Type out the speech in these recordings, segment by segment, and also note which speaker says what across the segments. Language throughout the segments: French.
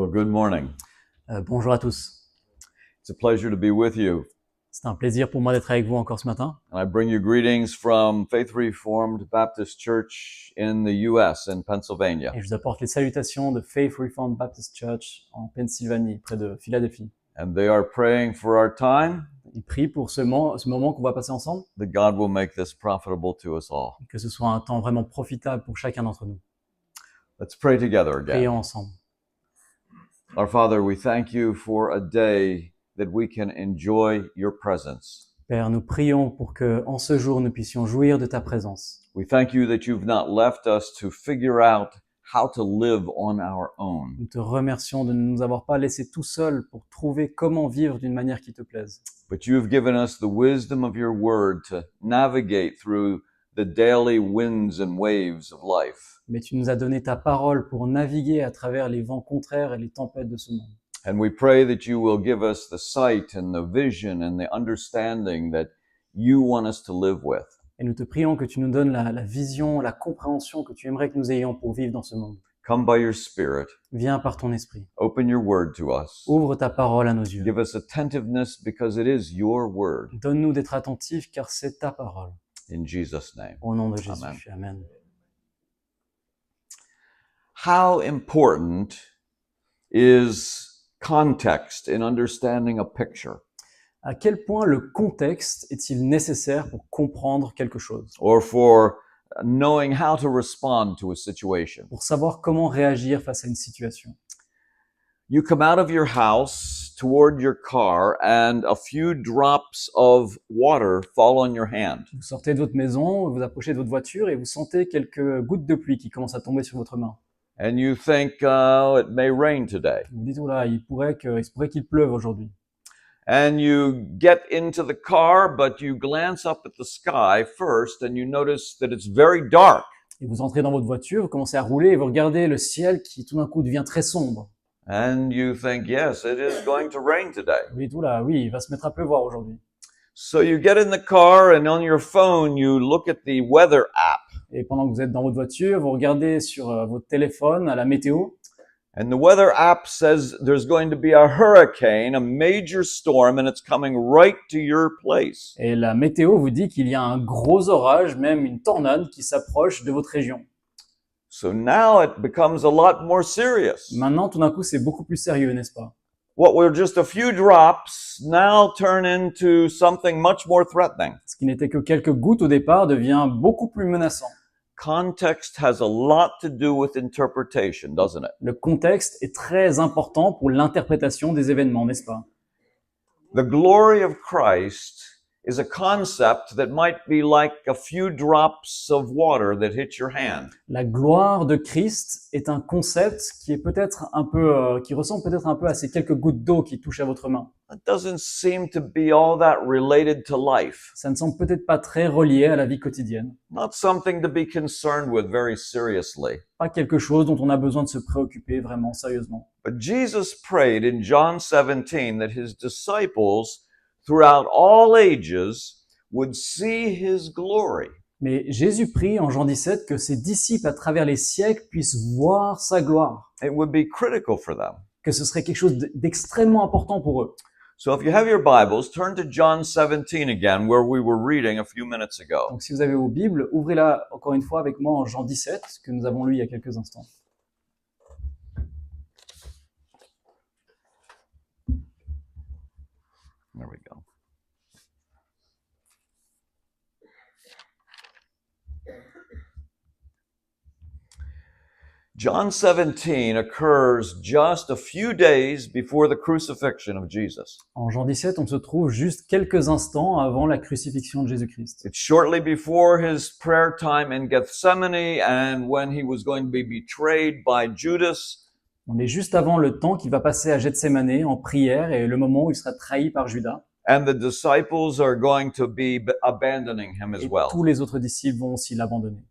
Speaker 1: Well, good morning.
Speaker 2: Bonjour à tous.
Speaker 1: It's a pleasure to be with you.
Speaker 2: C'est un plaisir pour moi d'être avec vous encore ce matin.
Speaker 1: And I bring you greetings from Faith Reformed Baptist Church in the U.S. in Pennsylvania.
Speaker 2: Et je vous apporte les salutations de Faith Reformed Baptist Church en Pennsylvanie, près de Philadelphie.
Speaker 1: And they are praying for our time,
Speaker 2: Ils prient pour ce moment qu'on va passer ensemble,
Speaker 1: that God will make this profitable to us all.
Speaker 2: que ce soit un temps vraiment profitable pour chacun d'entre nous.
Speaker 1: Let's pray together again.
Speaker 2: Prions ensemble.
Speaker 1: Our Father, we thank you for a day that we can enjoy your presence.
Speaker 2: Père, nous prions pour que, en ce jour, nous puissions jouir de ta présence.
Speaker 1: We thank you that you've not left us to figure out how to live on our own.
Speaker 2: Nous te remercions de ne nous avoir pas laissés tout seuls pour trouver comment vivre d'une manière qui te plaise.
Speaker 1: But you've given us the wisdom of your word to navigate through the daily winds and waves of life.
Speaker 2: Mais tu nous as donné ta parole pour naviguer à travers les vents contraires et les tempêtes de ce monde.
Speaker 1: And we pray that you will give us the sight and the vision and the understanding that you want us to live with.
Speaker 2: Et nous te prions que tu nous donnes la vision, la compréhension que tu aimerais que nous ayons pour vivre dans ce monde.
Speaker 1: Come by your Spirit.
Speaker 2: Viens par ton esprit.
Speaker 1: Open your word to us.
Speaker 2: Ouvre ta parole à nos yeux.
Speaker 1: Give us attentiveness because it is your word.
Speaker 2: Donne-nous d'être attentifs car c'est ta parole.
Speaker 1: In Jesus' name.
Speaker 2: Au nom de Jésus.
Speaker 1: Amen.
Speaker 2: Amen.
Speaker 1: How important is context in understanding a picture?
Speaker 2: À quel point le contexte est-il nécessaire pour comprendre quelque chose,
Speaker 1: Or for knowing how to respond to a situation?
Speaker 2: pour savoir comment réagir face à une situation?
Speaker 1: You come out of your house toward your car and a few drops of water fall on your hand.
Speaker 2: Vous sortez de votre maison, vous approchez de votre voiture et vous sentez quelques gouttes de pluie qui commencent à tomber sur votre main.
Speaker 1: And you think, it may rain today.
Speaker 2: Vous vous dites, oula, il se pourrait qu'il pleuve aujourd'hui.
Speaker 1: And you get into the car, but you glance up at the sky first and you notice that it's very dark.
Speaker 2: Et vous entrez dans votre voiture, vous commencez à rouler et vous regardez le ciel qui tout d'un coup devient très sombre.
Speaker 1: And you think, yes, it is going to rain today.
Speaker 2: Vous dites, oula, oui, il va se mettre à pleuvoir aujourd'hui.
Speaker 1: So you get in the car and on your phone, you look at the weather app.
Speaker 2: Et pendant que vous êtes dans votre voiture, vous regardez sur votre téléphone à la météo.
Speaker 1: And the weather app says there's going to be a hurricane, a major storm, and it's coming right to your place.
Speaker 2: Et la météo vous dit qu'il y a un gros orage, même une tornade qui s'approche de votre région.
Speaker 1: So now it becomes a lot more serious.
Speaker 2: Maintenant, tout d'un coup, c'est beaucoup plus sérieux, n'est-ce pas?
Speaker 1: What were just a few drops now turn into something much more threatening.
Speaker 2: Ce qui n'était que quelques gouttes au départ devient beaucoup plus menaçant.
Speaker 1: Context has a lot to do with interpretation, doesn't it?
Speaker 2: Le contexte est très important pour l'interprétation des événements, n'est-ce pas?
Speaker 1: The glory of Christ is a concept that might be like a few drops of water that hit your hand.
Speaker 2: La gloire de Christ est un concept qui est peut-être un peu, qui ressemble peut-être un peu à ces quelques gouttes d'eau qui touchent à votre main.
Speaker 1: It doesn't seem to be all that related to life.
Speaker 2: Ça ne semble peut-être pas très relié à la vie quotidienne.
Speaker 1: Not something to be concerned with very seriously.
Speaker 2: Pas quelque chose dont on a besoin de se préoccuper vraiment sérieusement.
Speaker 1: But Jesus prayed in John 17 that his disciples throughout all ages would see his glory.
Speaker 2: Mais Jésus prie en Jean 17 que ses disciples à travers les siècles puissent voir sa gloire.
Speaker 1: It would be critical for them.
Speaker 2: Que ce serait quelque chose d'extrêmement important pour eux.
Speaker 1: So if you have your Bibles, turn to John 17 again, where we were reading a few minutes ago.
Speaker 2: Donc si vous avez vos Bibles, ouvrez-la encore une fois avec moi en Jean 17, que nous avons lu il y a quelques instants.
Speaker 1: There we go. John 17 occurs just a few days before the crucifixion of Jesus.
Speaker 2: En Jean 17, on se trouve juste quelques instants avant la crucifixion de Jésus-Christ.
Speaker 1: It's shortly before his prayer time in Gethsemane and when he was going to be betrayed by Judas.
Speaker 2: On est juste avant le temps qu'il va passer à Gethsémanée en prière et le moment où il sera trahi par Judas.
Speaker 1: And the disciples are going to be abandoning him as
Speaker 2: Et
Speaker 1: well.
Speaker 2: tous les autres disciples vont aussi l'abandonner.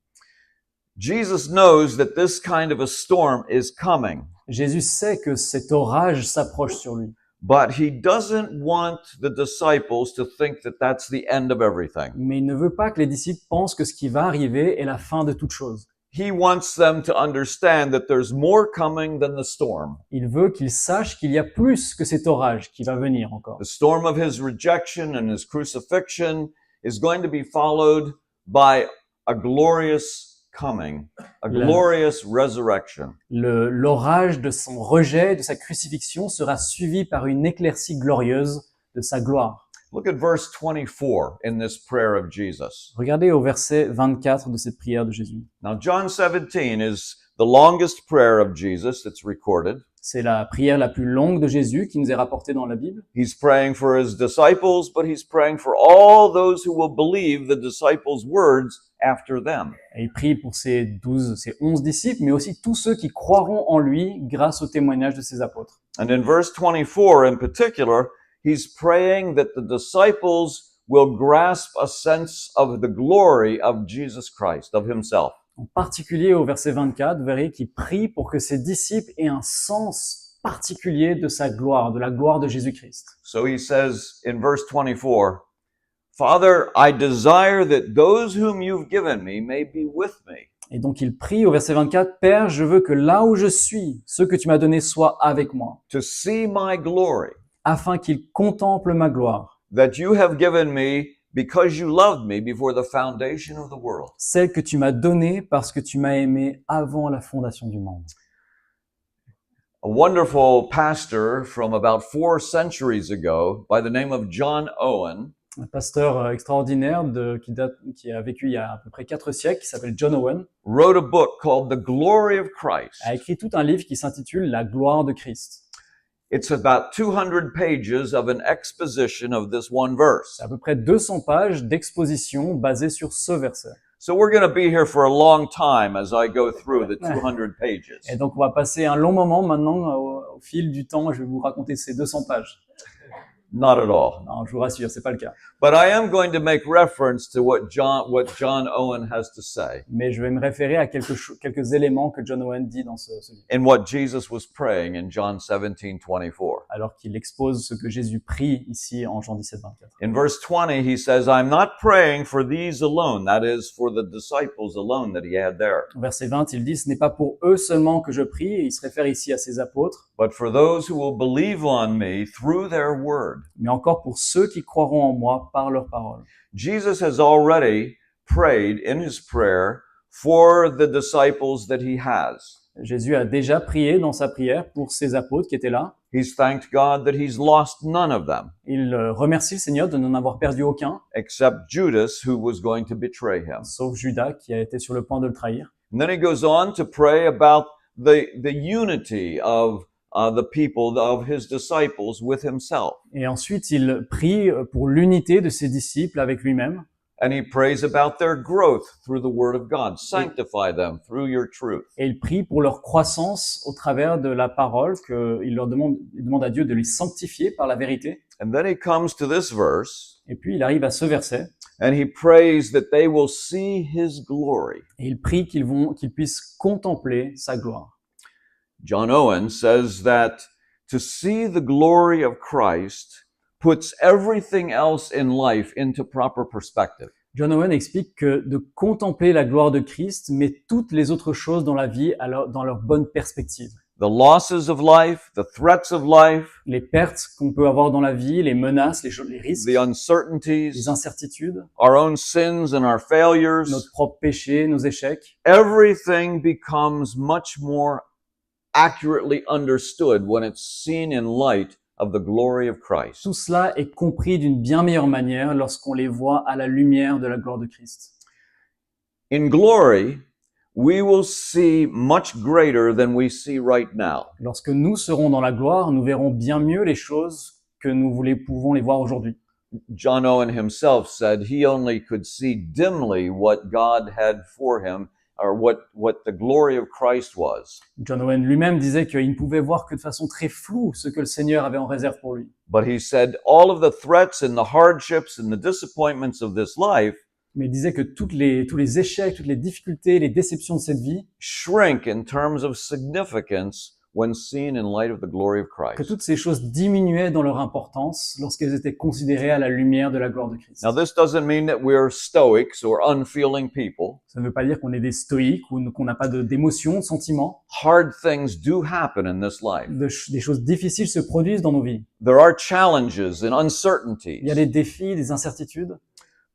Speaker 1: Jesus knows that this kind of a storm is coming,
Speaker 2: Jésus sait que cet orage s'approche sur lui.
Speaker 1: but he doesn't want the disciples to think that that's the end of everything.
Speaker 2: Mais il ne veut pas que les disciples pensent que ce qui va arriver est la fin de toute chose.
Speaker 1: he wants them to understand that there's more coming than the storm.
Speaker 2: Il veut qu'ils sachent qu'il y a plus que cet orage qui va venir encore.
Speaker 1: The storm of his rejection and his crucifixion is going to be followed by a glorious coming, a glorious resurrection.
Speaker 2: L'orage de son rejet, de sa crucifixion sera suivi par une éclaircie glorieuse de sa gloire.
Speaker 1: Look at verse 24 in this prayer of Jesus.
Speaker 2: Regardez au verset 24 de cette prière de Jésus.
Speaker 1: Now, John 17 is the longest prayer of Jesus that's recorded.
Speaker 2: C'est la prière la plus longue de Jésus qui nous est rapportée dans la Bible.
Speaker 1: He's praying for his disciples, but he's praying for all those who will believe the disciples' words after them.
Speaker 2: Et il prie pour ses 11 disciples, mais aussi tous ceux qui croiront en lui grâce au témoignage de ses apôtres.
Speaker 1: And in verse 24 in particular, he's praying that the disciples will grasp a sense of the glory of Jesus Christ, of himself.
Speaker 2: En particulier au verset 24, vous verrez qu'il prie pour que ses disciples aient un sens particulier de sa gloire, de la gloire de Jésus-Christ.
Speaker 1: So he says in verse 24, Father, I desire that those whom you've given me may be with me.
Speaker 2: Et donc il prie au verset 24, Père, je veux que là où je suis, ceux que tu m'as donnés soient avec moi,
Speaker 1: To see my glory
Speaker 2: afin qu'ils contemplent ma gloire,
Speaker 1: that you have given me because you loved me before the foundation of the world.
Speaker 2: celle que tu m'as donnée parce que tu m'as aimé avant la fondation du monde.
Speaker 1: A wonderful pastor from about 4 centuries ago by the name of John Owen
Speaker 2: Un pasteur extraordinaire qui a vécu il y a à peu près 4 siècles, qui s'appelle John Owen,
Speaker 1: wrote a book called The Glory of Christ.
Speaker 2: a écrit tout un livre qui s'intitule La gloire de Christ.
Speaker 1: It's about 200 pages of an exposition of this one verse.
Speaker 2: C'est à peu près 200 pages d'exposition basées sur ce verset.
Speaker 1: So we're going to be here for a long time as I go through the 200 pages.
Speaker 2: Et donc on va passer un long moment maintenant, au fil du temps, je vais vous raconter ces 200 pages.
Speaker 1: Not at all.
Speaker 2: Non, je vous rassure, c'est pas le cas.
Speaker 1: But I am going to make reference to what John Owen has to say
Speaker 2: Mais je vais me référer à quelques éléments que John Owen dit dans ce livre,
Speaker 1: in what Jesus was praying in John 17:24.
Speaker 2: alors qu'il expose ce que Jésus prie ici en Jean 17, 24.
Speaker 1: In verse 20, he says, I'm not praying for these alone. That is, for the disciples alone that he had there.
Speaker 2: Au verset 20, il dit, ce n'est pas pour eux seulement que je prie, et il se réfère ici à ses apôtres,
Speaker 1: But for those who will believe on me through their word.
Speaker 2: mais encore pour ceux qui croiront en moi par leur parole.
Speaker 1: Jesus has already prayed in his prayer for the disciples that he has.
Speaker 2: Jésus a déjà prié dans sa prière pour ses apôtres qui étaient là.
Speaker 1: He's thanked God that he's lost none of them,
Speaker 2: Il remercie le Seigneur de n'en avoir perdu aucun,
Speaker 1: except Judas, who was going to betray him.
Speaker 2: sauf Judas qui a été sur le point de le trahir.
Speaker 1: And then he goes on to pray about the unity of the people, of his disciples with himself.
Speaker 2: Et ensuite, il prie pour l'unité de ses disciples avec lui-même.
Speaker 1: And he prays about their growth through the word of God. Sanctify them through your truth.
Speaker 2: Et il prie pour leur croissance au travers de la parole, il demande à Dieu de les sanctifier par la vérité.
Speaker 1: And then he comes to this verse,
Speaker 2: Et puis, il arrive à ce verset,
Speaker 1: and he prays that they will see his glory.
Speaker 2: et il prie qu'ils puissent contempler sa gloire.
Speaker 1: John Owen says that to see the glory of Christ puts everything else in life into proper perspective.
Speaker 2: John Owen explique que de contempler la gloire de Christ met toutes les autres choses dans la vie dans leur bonne perspective.
Speaker 1: The losses of life, the threats of life,
Speaker 2: Les pertes qu'on peut avoir dans la vie, les menaces, les risques,
Speaker 1: the uncertainties,
Speaker 2: les incertitudes,
Speaker 1: our own sins and our failures,
Speaker 2: notre propre péché, nos échecs,
Speaker 1: everything becomes much more accurately understood when it's seen in light of the glory of Christ.
Speaker 2: tout cela est compris d'une bien meilleure manière lorsqu'on les voit à la lumière de la gloire de Christ.
Speaker 1: In glory, we will see much greater than we see right now.
Speaker 2: Lorsque nous serons dans la gloire, nous verrons bien mieux les choses que nous pouvons les voir aujourd'hui.
Speaker 1: John Owen himself said he only could see dimly what God had for him, or what the glory of Christ was.
Speaker 2: John Owen lui-même disait qu'il ne pouvait voir que de façon très floue ce que le Seigneur avait en réserve pour lui.
Speaker 1: But he said all of the threats and the hardships and the disappointments of this life
Speaker 2: Mais il disait que tous les échecs, toutes les difficultés, les déceptions de cette vie
Speaker 1: shrink in terms of significance when seen in light of the glory of
Speaker 2: que
Speaker 1: Christ.
Speaker 2: toutes ces choses diminuaient dans leur importance lorsqu'elles étaient considérées à la lumière de la gloire de Christ.
Speaker 1: Now, this doesn't mean that we're stoics or unfeeling people.
Speaker 2: Ça ne veut pas dire qu'on est des stoïques ou qu'on n'a pas d'émotions, de sentiments.
Speaker 1: Hard things do happen in this life.
Speaker 2: Des choses difficiles se produisent dans nos vies.
Speaker 1: There are challenges and uncertainties,
Speaker 2: Il y a des défis, des incertitudes,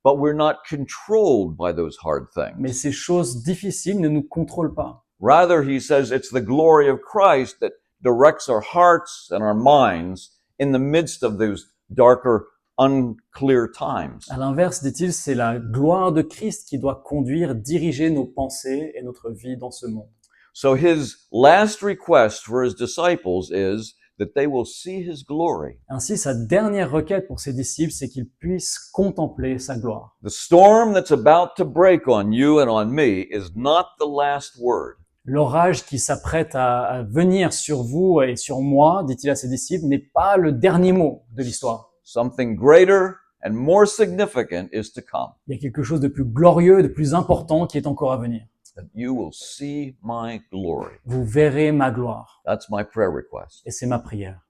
Speaker 1: but we're not controlled by those hard
Speaker 2: mais
Speaker 1: things.
Speaker 2: ces choses difficiles ne nous contrôlent pas.
Speaker 1: Rather, he says it's the glory of Christ that directs our hearts and our minds in the midst of those darker, unclear times.
Speaker 2: À l'inverse, dit-il, c'est la gloire de Christ qui doit conduire, diriger nos pensées et notre vie dans ce monde.
Speaker 1: So his last request for his disciples is that they will see his glory.
Speaker 2: Ainsi, sa dernière requête pour ses disciples, c'est qu'ils puissent contempler sa gloire.
Speaker 1: The storm that's about to break on you and on me is not the last word.
Speaker 2: L'orage qui s'apprête à venir sur vous et sur moi, dit-il à ses disciples, n'est pas le dernier mot de l'histoire.
Speaker 1: Something greater and more significant is to come.
Speaker 2: Il y a quelque chose de plus glorieux, de plus important qui est encore à venir.
Speaker 1: That you will see my glory.
Speaker 2: Vous verrez ma gloire.
Speaker 1: That's my prayer request.
Speaker 2: Et c'est ma prière.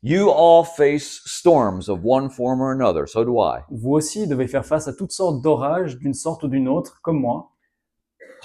Speaker 1: You all face storms of one form or another. So do I.
Speaker 2: Vous aussi devez faire face à toutes sortes d'orages, d'une sorte ou d'une autre, comme moi.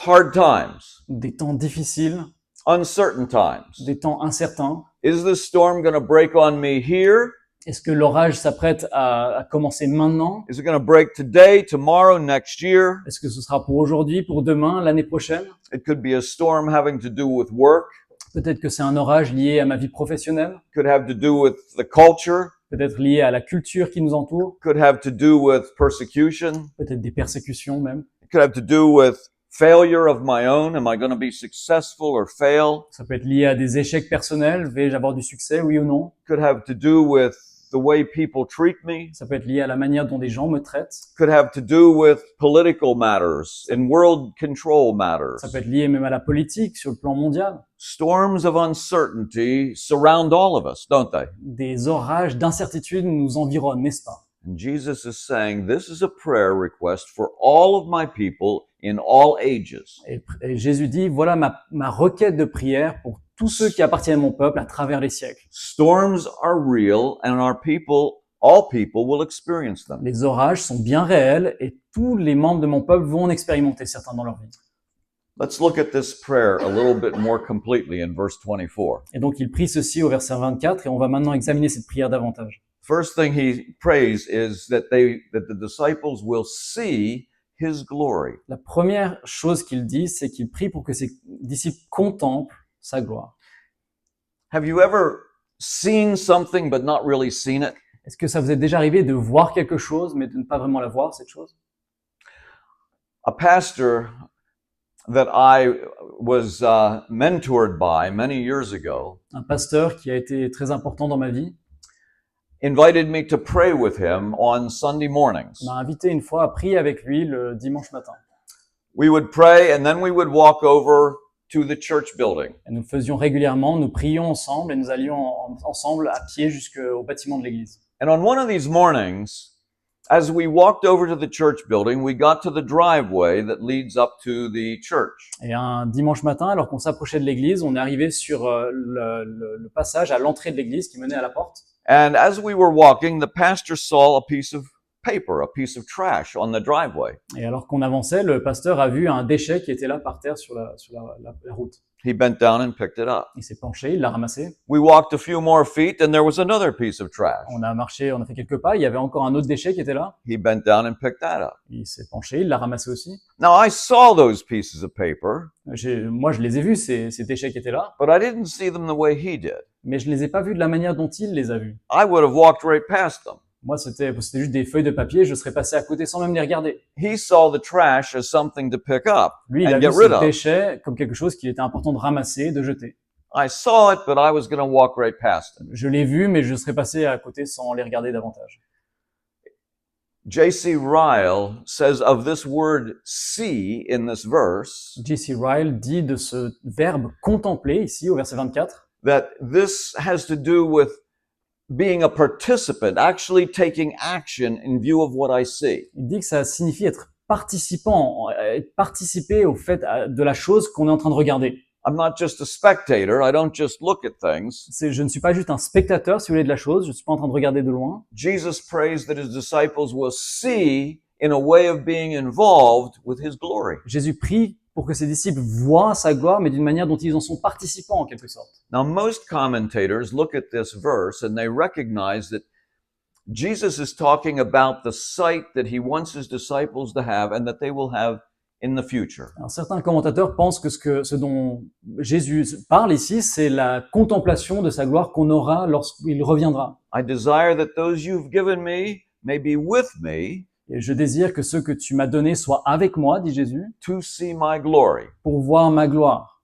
Speaker 1: Hard times,
Speaker 2: Des temps difficiles,
Speaker 1: uncertain times.
Speaker 2: des temps incertains.
Speaker 1: Is this storm going to break on me here?
Speaker 2: Est-ce que l'orage s'apprête à commencer maintenant?
Speaker 1: Is it going to break today, tomorrow, next year?
Speaker 2: Est-ce que ce sera pour aujourd'hui, pour demain, l'année prochaine?
Speaker 1: It could be a storm having to do with work.
Speaker 2: Peut-être que c'est un orage lié à ma vie professionnelle,
Speaker 1: Could have to do with the culture.
Speaker 2: peut-être lié à la culture qui nous entoure,
Speaker 1: Could have to do with persecution.
Speaker 2: peut-être des persécutions même.
Speaker 1: It could have to do with failure of my own. Am I going to be successful or fail?
Speaker 2: Ça peut être lié à des échecs personnels. Vais-je avoir du succès, oui ou non?
Speaker 1: Could have to do with the way people treat me.
Speaker 2: Ça peut être lié à la manière dont des gens me traitent.
Speaker 1: Could have to do with political matters and world control matters.
Speaker 2: Ça peut être lié même à la politique sur le plan mondial.
Speaker 1: Storms of uncertainty surround all of us, don't they?
Speaker 2: Des orages d'incertitude nous environnent, n'est-ce pas?
Speaker 1: And Jesus is saying, this is a prayer request for all of my people in all ages.
Speaker 2: Et Jésus dit, voilà ma requête de prière pour tous ceux qui appartiennent à mon peuple à travers les siècles.
Speaker 1: Storms are real and our people, all people will experience them.
Speaker 2: Les orages sont bien réels et tous les membres de mon peuple vont en expérimenter certains dans leur vie.
Speaker 1: Let's look at this prayer a little bit more completely in verse 24.
Speaker 2: Et donc il prie ceci au verset 24 et on va maintenant examiner cette prière davantage.
Speaker 1: First thing he prays is that the disciples will see his glory.
Speaker 2: La première chose qu'il dit, c'est qu'il prie pour que ses disciples contemplent sa gloire.
Speaker 1: Have you ever seen something but not really seen it?
Speaker 2: Est-ce que ça vous est déjà arrivé de voir quelque chose, mais de ne pas vraiment la voir, cette chose?
Speaker 1: A pastor that I was mentored by many years ago
Speaker 2: Un pasteur qui a été très important dans ma vie
Speaker 1: invited me to pray with him on Sunday mornings.
Speaker 2: m'a invité une fois à prier avec lui le dimanche matin.
Speaker 1: We would pray and then we would walk over to the church building.
Speaker 2: Et nous le faisions régulièrement, nous prions ensemble et nous allions ensemble à pied jusqu'au bâtiment de l'église.
Speaker 1: And on one of these mornings, as we walked over to the church building, we got to the driveway that leads up to the church.
Speaker 2: Et un dimanche matin, alors qu'on s'approchait de l'église, on est arrivé sur le passage à l'entrée de l'église qui menait à la porte.
Speaker 1: And as we were walking, the pastor saw a piece of paper, a piece of trash on the driveway.
Speaker 2: Et alors qu'on avançait, le pasteur a vu un déchet qui était là par terre sur la route.
Speaker 1: He bent down and picked it up.
Speaker 2: Il s'est penché, il l'a ramassé.
Speaker 1: We walked a few more feet and there was another piece of trash.
Speaker 2: On a marché, on a fait quelques pas, il y avait encore un autre déchet qui était là.
Speaker 1: He bent down and picked that up.
Speaker 2: Il s'est penché, il l'a ramassé aussi.
Speaker 1: Now I saw those pieces of paper,
Speaker 2: Moi, je les ai vus, ces déchets qui étaient là,
Speaker 1: but I didn't see them the way he did.
Speaker 2: mais je les ai pas vus de la manière dont il les a vus.
Speaker 1: I would have walked right past them.
Speaker 2: Moi, c'était juste des feuilles de papier, je serais passé à côté sans même les regarder.
Speaker 1: He saw the trash as something to pick up
Speaker 2: Lui, il a
Speaker 1: and
Speaker 2: vu
Speaker 1: get rid
Speaker 2: ce
Speaker 1: of.
Speaker 2: déchet comme quelque chose qu'il était important de ramasser, de jeter.
Speaker 1: I saw it, but I was going to walk right past it.
Speaker 2: Je l'ai vu, mais je serais passé à côté sans les regarder davantage.
Speaker 1: J.C. Ryle says of this word see in this verse
Speaker 2: J.C. Ryle dit de ce verbe contempler ici au verset 24
Speaker 1: that this has to do with being a participant, actually taking action in view of what I see.
Speaker 2: Il dit que ça signifie être participant, participer au fait de la chose qu'on est en train de regarder.
Speaker 1: I'm not just a spectator. I don't just look at things.
Speaker 2: Je ne suis pas juste un spectateur, si vous voulez, de la chose. Je ne suis pas en train de regarder de loin.
Speaker 1: Jesus prays that his disciples will see in a way of being involved with his glory.
Speaker 2: Jésus prie pour que ses disciples voient sa gloire, mais d'une manière dont ils en sont participants, en quelque sorte.
Speaker 1: Now, most commentators look at this verse and they recognize that Jesus is talking about the sight that he wants his disciples to have and that they will have in the future.
Speaker 2: Alors, certains commentateurs pensent que ce dont Jésus parle ici, c'est la contemplation de sa gloire qu'on aura lorsqu'il reviendra.
Speaker 1: I desire that those you've given me may be with me
Speaker 2: Et je désire que ceux que tu m'as donnés soient avec moi, dit Jésus,
Speaker 1: to see my glory.
Speaker 2: pour voir ma gloire.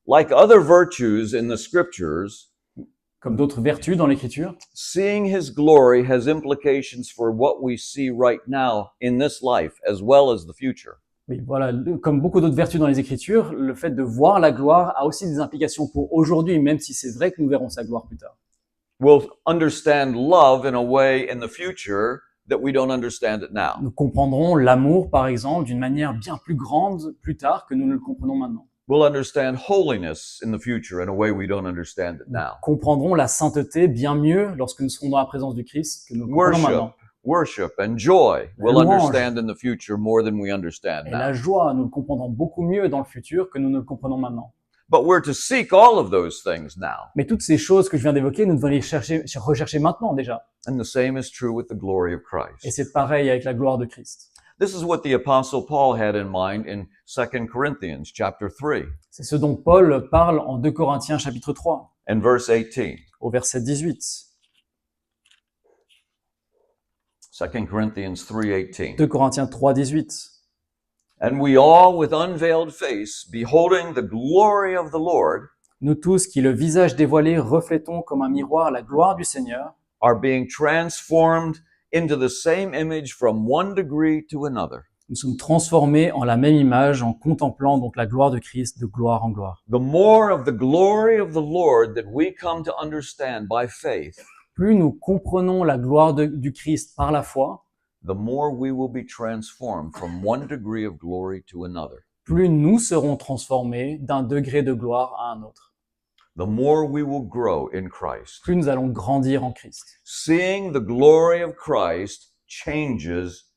Speaker 1: Like other virtues in the scriptures,
Speaker 2: Comme d'autres vertus dans l'Écriture,
Speaker 1: seeing his glory has implications for what we see right now in this life as well as the future.
Speaker 2: oui, voilà, comme beaucoup d'autres vertus dans les Écritures, le fait de voir la gloire a aussi des implications pour aujourd'hui, même si c'est vrai que nous verrons sa gloire plus tard.
Speaker 1: We'll understand love in a way in the future that we don't understand it now.
Speaker 2: Nous comprendrons l'amour, par exemple, d'une manière bien plus grande plus tard que nous ne le comprenons maintenant.
Speaker 1: We'll understand holiness in the future in a way we don't understand it now.
Speaker 2: Nous comprendrons la sainteté bien mieux lorsque nous serons dans la présence du Christ que nous le comprenons maintenant.
Speaker 1: Worship and joy we'll
Speaker 2: Louange.
Speaker 1: understand in the future more than we understand
Speaker 2: Et
Speaker 1: now.
Speaker 2: la joie, nous le comprendrons beaucoup mieux dans le futur que nous ne le comprenons maintenant.
Speaker 1: But we're to seek all of those things now.
Speaker 2: Mais toutes ces choses que je viens d'évoquer, nous devons les rechercher maintenant déjà.
Speaker 1: And the same is true with the glory of
Speaker 2: Et
Speaker 1: Christ.
Speaker 2: c'est pareil avec la gloire de Christ.
Speaker 1: This is what the Apostle Paul had in mind in 2 Corinthians chapter 3
Speaker 2: C'est ce dont Paul parle en 2 Corinthiens chapitre 3,
Speaker 1: and verse 18.
Speaker 2: au verset 18.
Speaker 1: 2 Corinthians 3:18.
Speaker 2: 2 Corinthiens 3, 18.
Speaker 1: And we all with unveiled face, beholding the glory of the Lord,
Speaker 2: Nous tous qui le visage dévoilé reflétons comme un miroir la gloire du Seigneur,
Speaker 1: are being transformed into the same image from one degree to another.
Speaker 2: nous sommes transformés en la même image en contemplant donc la gloire de Christ de gloire en gloire.
Speaker 1: The more of the glory of the Lord that we come to understand by faith,
Speaker 2: Plus nous comprenons la gloire du Christ par la foi,
Speaker 1: the more we will be transformed from one degree of glory to another.
Speaker 2: plus nous serons transformés d'un degré de gloire à un autre.
Speaker 1: The more we will grow in Christ.
Speaker 2: Plus nous allons grandir en Christ.
Speaker 1: Seeing the glory of Christ changes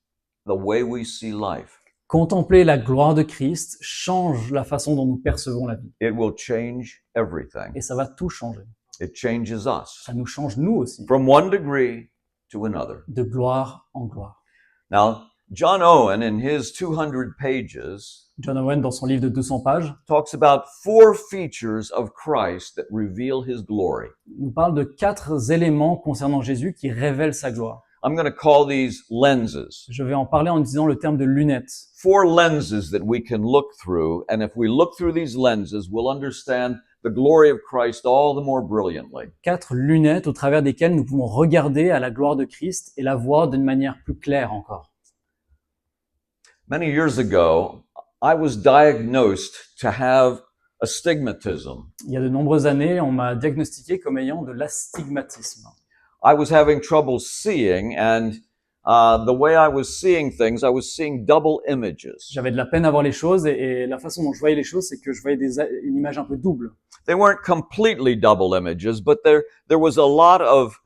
Speaker 1: the way we see life.
Speaker 2: Contempler la gloire de Christ change la façon dont nous percevons la vie.
Speaker 1: It will change everything.
Speaker 2: Et ça va tout changer.
Speaker 1: It changes us
Speaker 2: Ça nous change nous aussi,
Speaker 1: from one degree to another.
Speaker 2: de gloire en gloire.
Speaker 1: Now, John Owen, in his 200 pages,
Speaker 2: John Owen, dans son livre de 200 pages,
Speaker 1: talks about 4 features of Christ that reveal his glory.
Speaker 2: nous parle de 4 éléments concernant Jésus qui révèlent sa gloire.
Speaker 1: I'm going to call these lenses.
Speaker 2: Je vais en parler en utilisant le terme de lunettes.
Speaker 1: 4 lenses that we can look through, and if we look through these lenses, we'll understand the glory of Christ all the more brilliantly.
Speaker 2: 4 lunettes au travers desquelles nous pouvons regarder à la gloire de Christ et la voir d'une manière plus claire encore.
Speaker 1: Many years ago, I was diagnosed to have astigmatism.
Speaker 2: Il y a de nombreuses années, on m'a diagnostiqué comme ayant de l'astigmatisme.
Speaker 1: I was having trouble seeing, and the way I was seeing things, I was seeing double images.
Speaker 2: J'avais de la peine à voir les choses et la façon dont je voyais les choses, c'est que je voyais une image un peu double.
Speaker 1: They weren't completely double images, but there was a lot of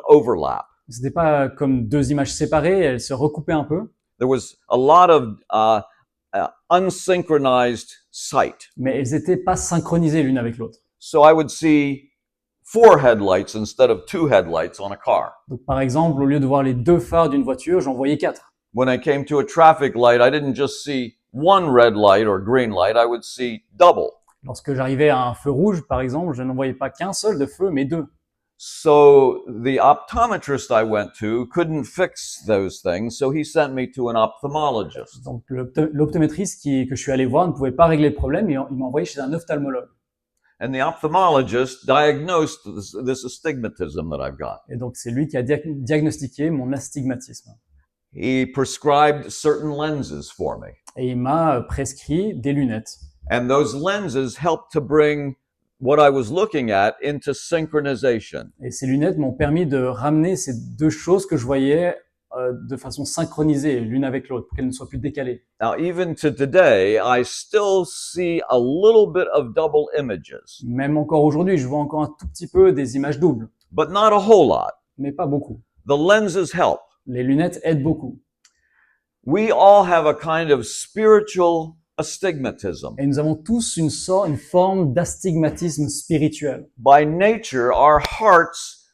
Speaker 1: overlap.
Speaker 2: C'était pas comme 2 images séparées, elles se recoupaient un peu,
Speaker 1: There was a lot of unsynchronized sight.
Speaker 2: mais elles étaient pas synchronisées l'une avec l'autre.
Speaker 1: So I would see 4 headlights instead of 2 headlights on a car.
Speaker 2: Donc par exemple, au lieu de voir les 2 phares d'une voiture, j'en voyais 4.
Speaker 1: When I came to a traffic light, I didn't just see one red light or green light, I would see double.
Speaker 2: Lorsque j'arrivais à un feu rouge, par exemple, je n'en voyais pas qu'un seul de feu, mais 2.
Speaker 1: So the optometrist I went to couldn't fix those things, so he sent me to an ophthalmologist.
Speaker 2: Donc l'optométriste que je suis allé voir ne pouvait pas régler le problème et il m'a envoyé chez un ophtalmologue.
Speaker 1: And the ophthalmologist diagnosed this astigmatism that I've got.
Speaker 2: Et donc c'est lui qui a diagnostiqué mon astigmatisme.
Speaker 1: He prescribed certain lenses for me.
Speaker 2: Et il m'a prescrit des lunettes.
Speaker 1: And those lenses helped to bring what I was looking at into synchronization.
Speaker 2: Et ces lunettes m'ont permis de ramener ces 2 choses que je voyais de façon synchronisée l'une avec l'autre, pour qu'elles ne soient plus décalées.
Speaker 1: Now, even to today, I still see a little bit of double images,
Speaker 2: Même encore aujourd'hui, je vois encore un tout petit peu des images doubles,
Speaker 1: but not a whole lot.
Speaker 2: mais pas beaucoup.
Speaker 1: The lenses help.
Speaker 2: Les lunettes aident beaucoup.
Speaker 1: We all have a kind of spiritual astigmatism.
Speaker 2: Et nous avons tous une forme d'astigmatisme spirituel.
Speaker 1: By nature, our hearts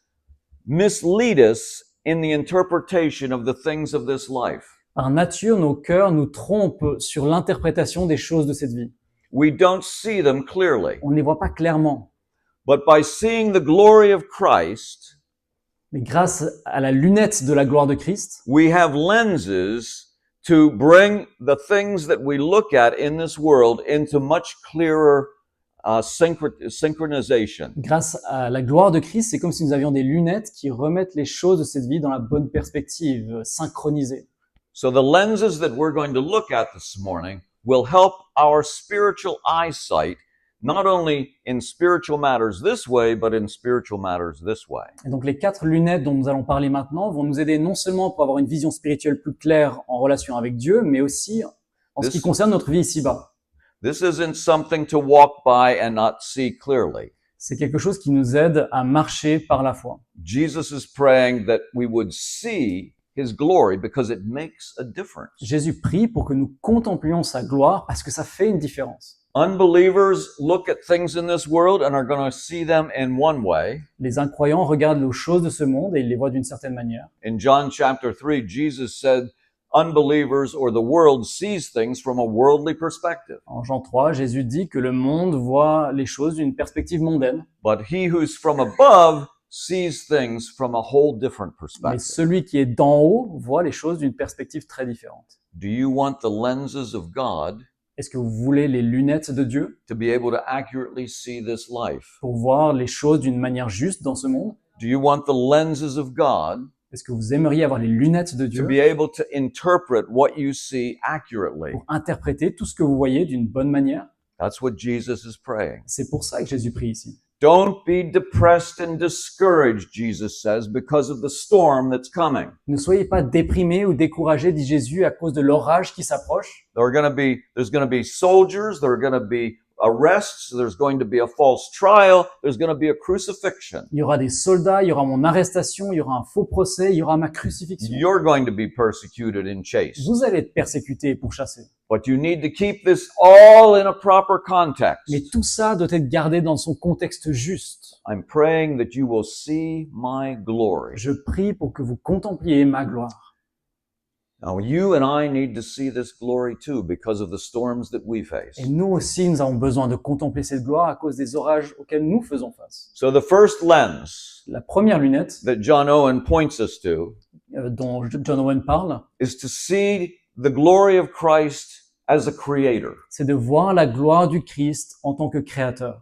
Speaker 1: mislead us in the interpretation of the things of this life.
Speaker 2: Par nature, nos cœurs nous trompent sur l'interprétation des choses de cette vie.
Speaker 1: We don't see them clearly.
Speaker 2: On ne les voit pas clairement.
Speaker 1: But by seeing the glory of Christ,
Speaker 2: Mais grâce à la lunette de la gloire de Christ,
Speaker 1: we have lenses to bring the things that we look at in this world into much clearer synchronization.
Speaker 2: grâce à la gloire de Christ, c'est comme si nous avions des lunettes qui remettent les choses de cette vie dans la bonne perspective, synchronisées.
Speaker 1: So the lenses that we're going to look at this morning will help our spiritual eyesight, not only in spiritual matters this way, but in spiritual matters this way.
Speaker 2: Et donc les 4 lunettes dont nous allons parler maintenant vont nous aider non seulement pour avoir une vision spirituelle plus claire en relation avec Dieu, mais aussi en ce qui concerne notre vie ici-bas.
Speaker 1: This isn't something to walk by and not see clearly.
Speaker 2: C'est quelque chose qui nous aide à marcher par la foi.
Speaker 1: Jesus is praying that we would see His glory because it makes a difference.
Speaker 2: Jésus prie pour que nous contemplions sa gloire parce que ça fait une différence.
Speaker 1: Unbelievers look at things in this world and are going to see them in one way.
Speaker 2: Les incroyants regardent les choses de ce monde et ils les voient d'une certaine manière.
Speaker 1: In John chapter 3, Jesus said, unbelievers or the world sees things from a worldly perspective.
Speaker 2: En Jean 3, Jésus dit que le monde voit les choses d'une perspective mondaine,
Speaker 1: But he who's from above sees things from a whole different
Speaker 2: mais
Speaker 1: perspective.
Speaker 2: celui qui est d'en haut voit les choses d'une perspective très différente.
Speaker 1: Do you want the lenses of God
Speaker 2: Est-ce que vous voulez les lunettes de Dieu
Speaker 1: to be able to accurately see this life?
Speaker 2: pour voir les choses d'une manière juste dans ce monde?
Speaker 1: Do you want the lenses of God
Speaker 2: Est-ce que vous aimeriez avoir les lunettes de
Speaker 1: to
Speaker 2: Dieu
Speaker 1: be able to interpret what you see accurately?
Speaker 2: pour interpréter tout ce que vous voyez d'une bonne manière?
Speaker 1: That's what Jesus is praying.
Speaker 2: C'est pour ça que Jésus prie ici.
Speaker 1: Don't be depressed and discouraged, Jesus says, because of the storm that's coming.
Speaker 2: Ne soyez pas déprimés ou découragés, dit Jésus, à cause de l'orage qui s'approche.
Speaker 1: There's going to be soldiers, there are going to be arrests, there's going to be a false trial, there's going to be a crucifixion.
Speaker 2: Il y aura des soldats, il y aura mon arrestation, il y aura un faux procès, il y aura ma crucifixion.
Speaker 1: You're going to be persecuted and chased.
Speaker 2: Vous allez être persécutés et pourchassés.
Speaker 1: But you need to keep this all in a proper context.
Speaker 2: Mais tout ça doit être gardé dans son contexte juste.
Speaker 1: I'm praying that you will see my glory.
Speaker 2: Je prie pour que vous contempliez ma gloire.
Speaker 1: Now, you and I need to see this glory too because of the storms that we face.
Speaker 2: Et nous aussi, nous avons besoin de contempler cette gloire à cause des orages auxquels nous faisons face.
Speaker 1: So the first lens
Speaker 2: La première lunette
Speaker 1: that John Owen points us to
Speaker 2: dont John Owen parle,
Speaker 1: is to see the glory of Christ as a creator.
Speaker 2: c'est de voir la gloire du Christ en tant que créateur.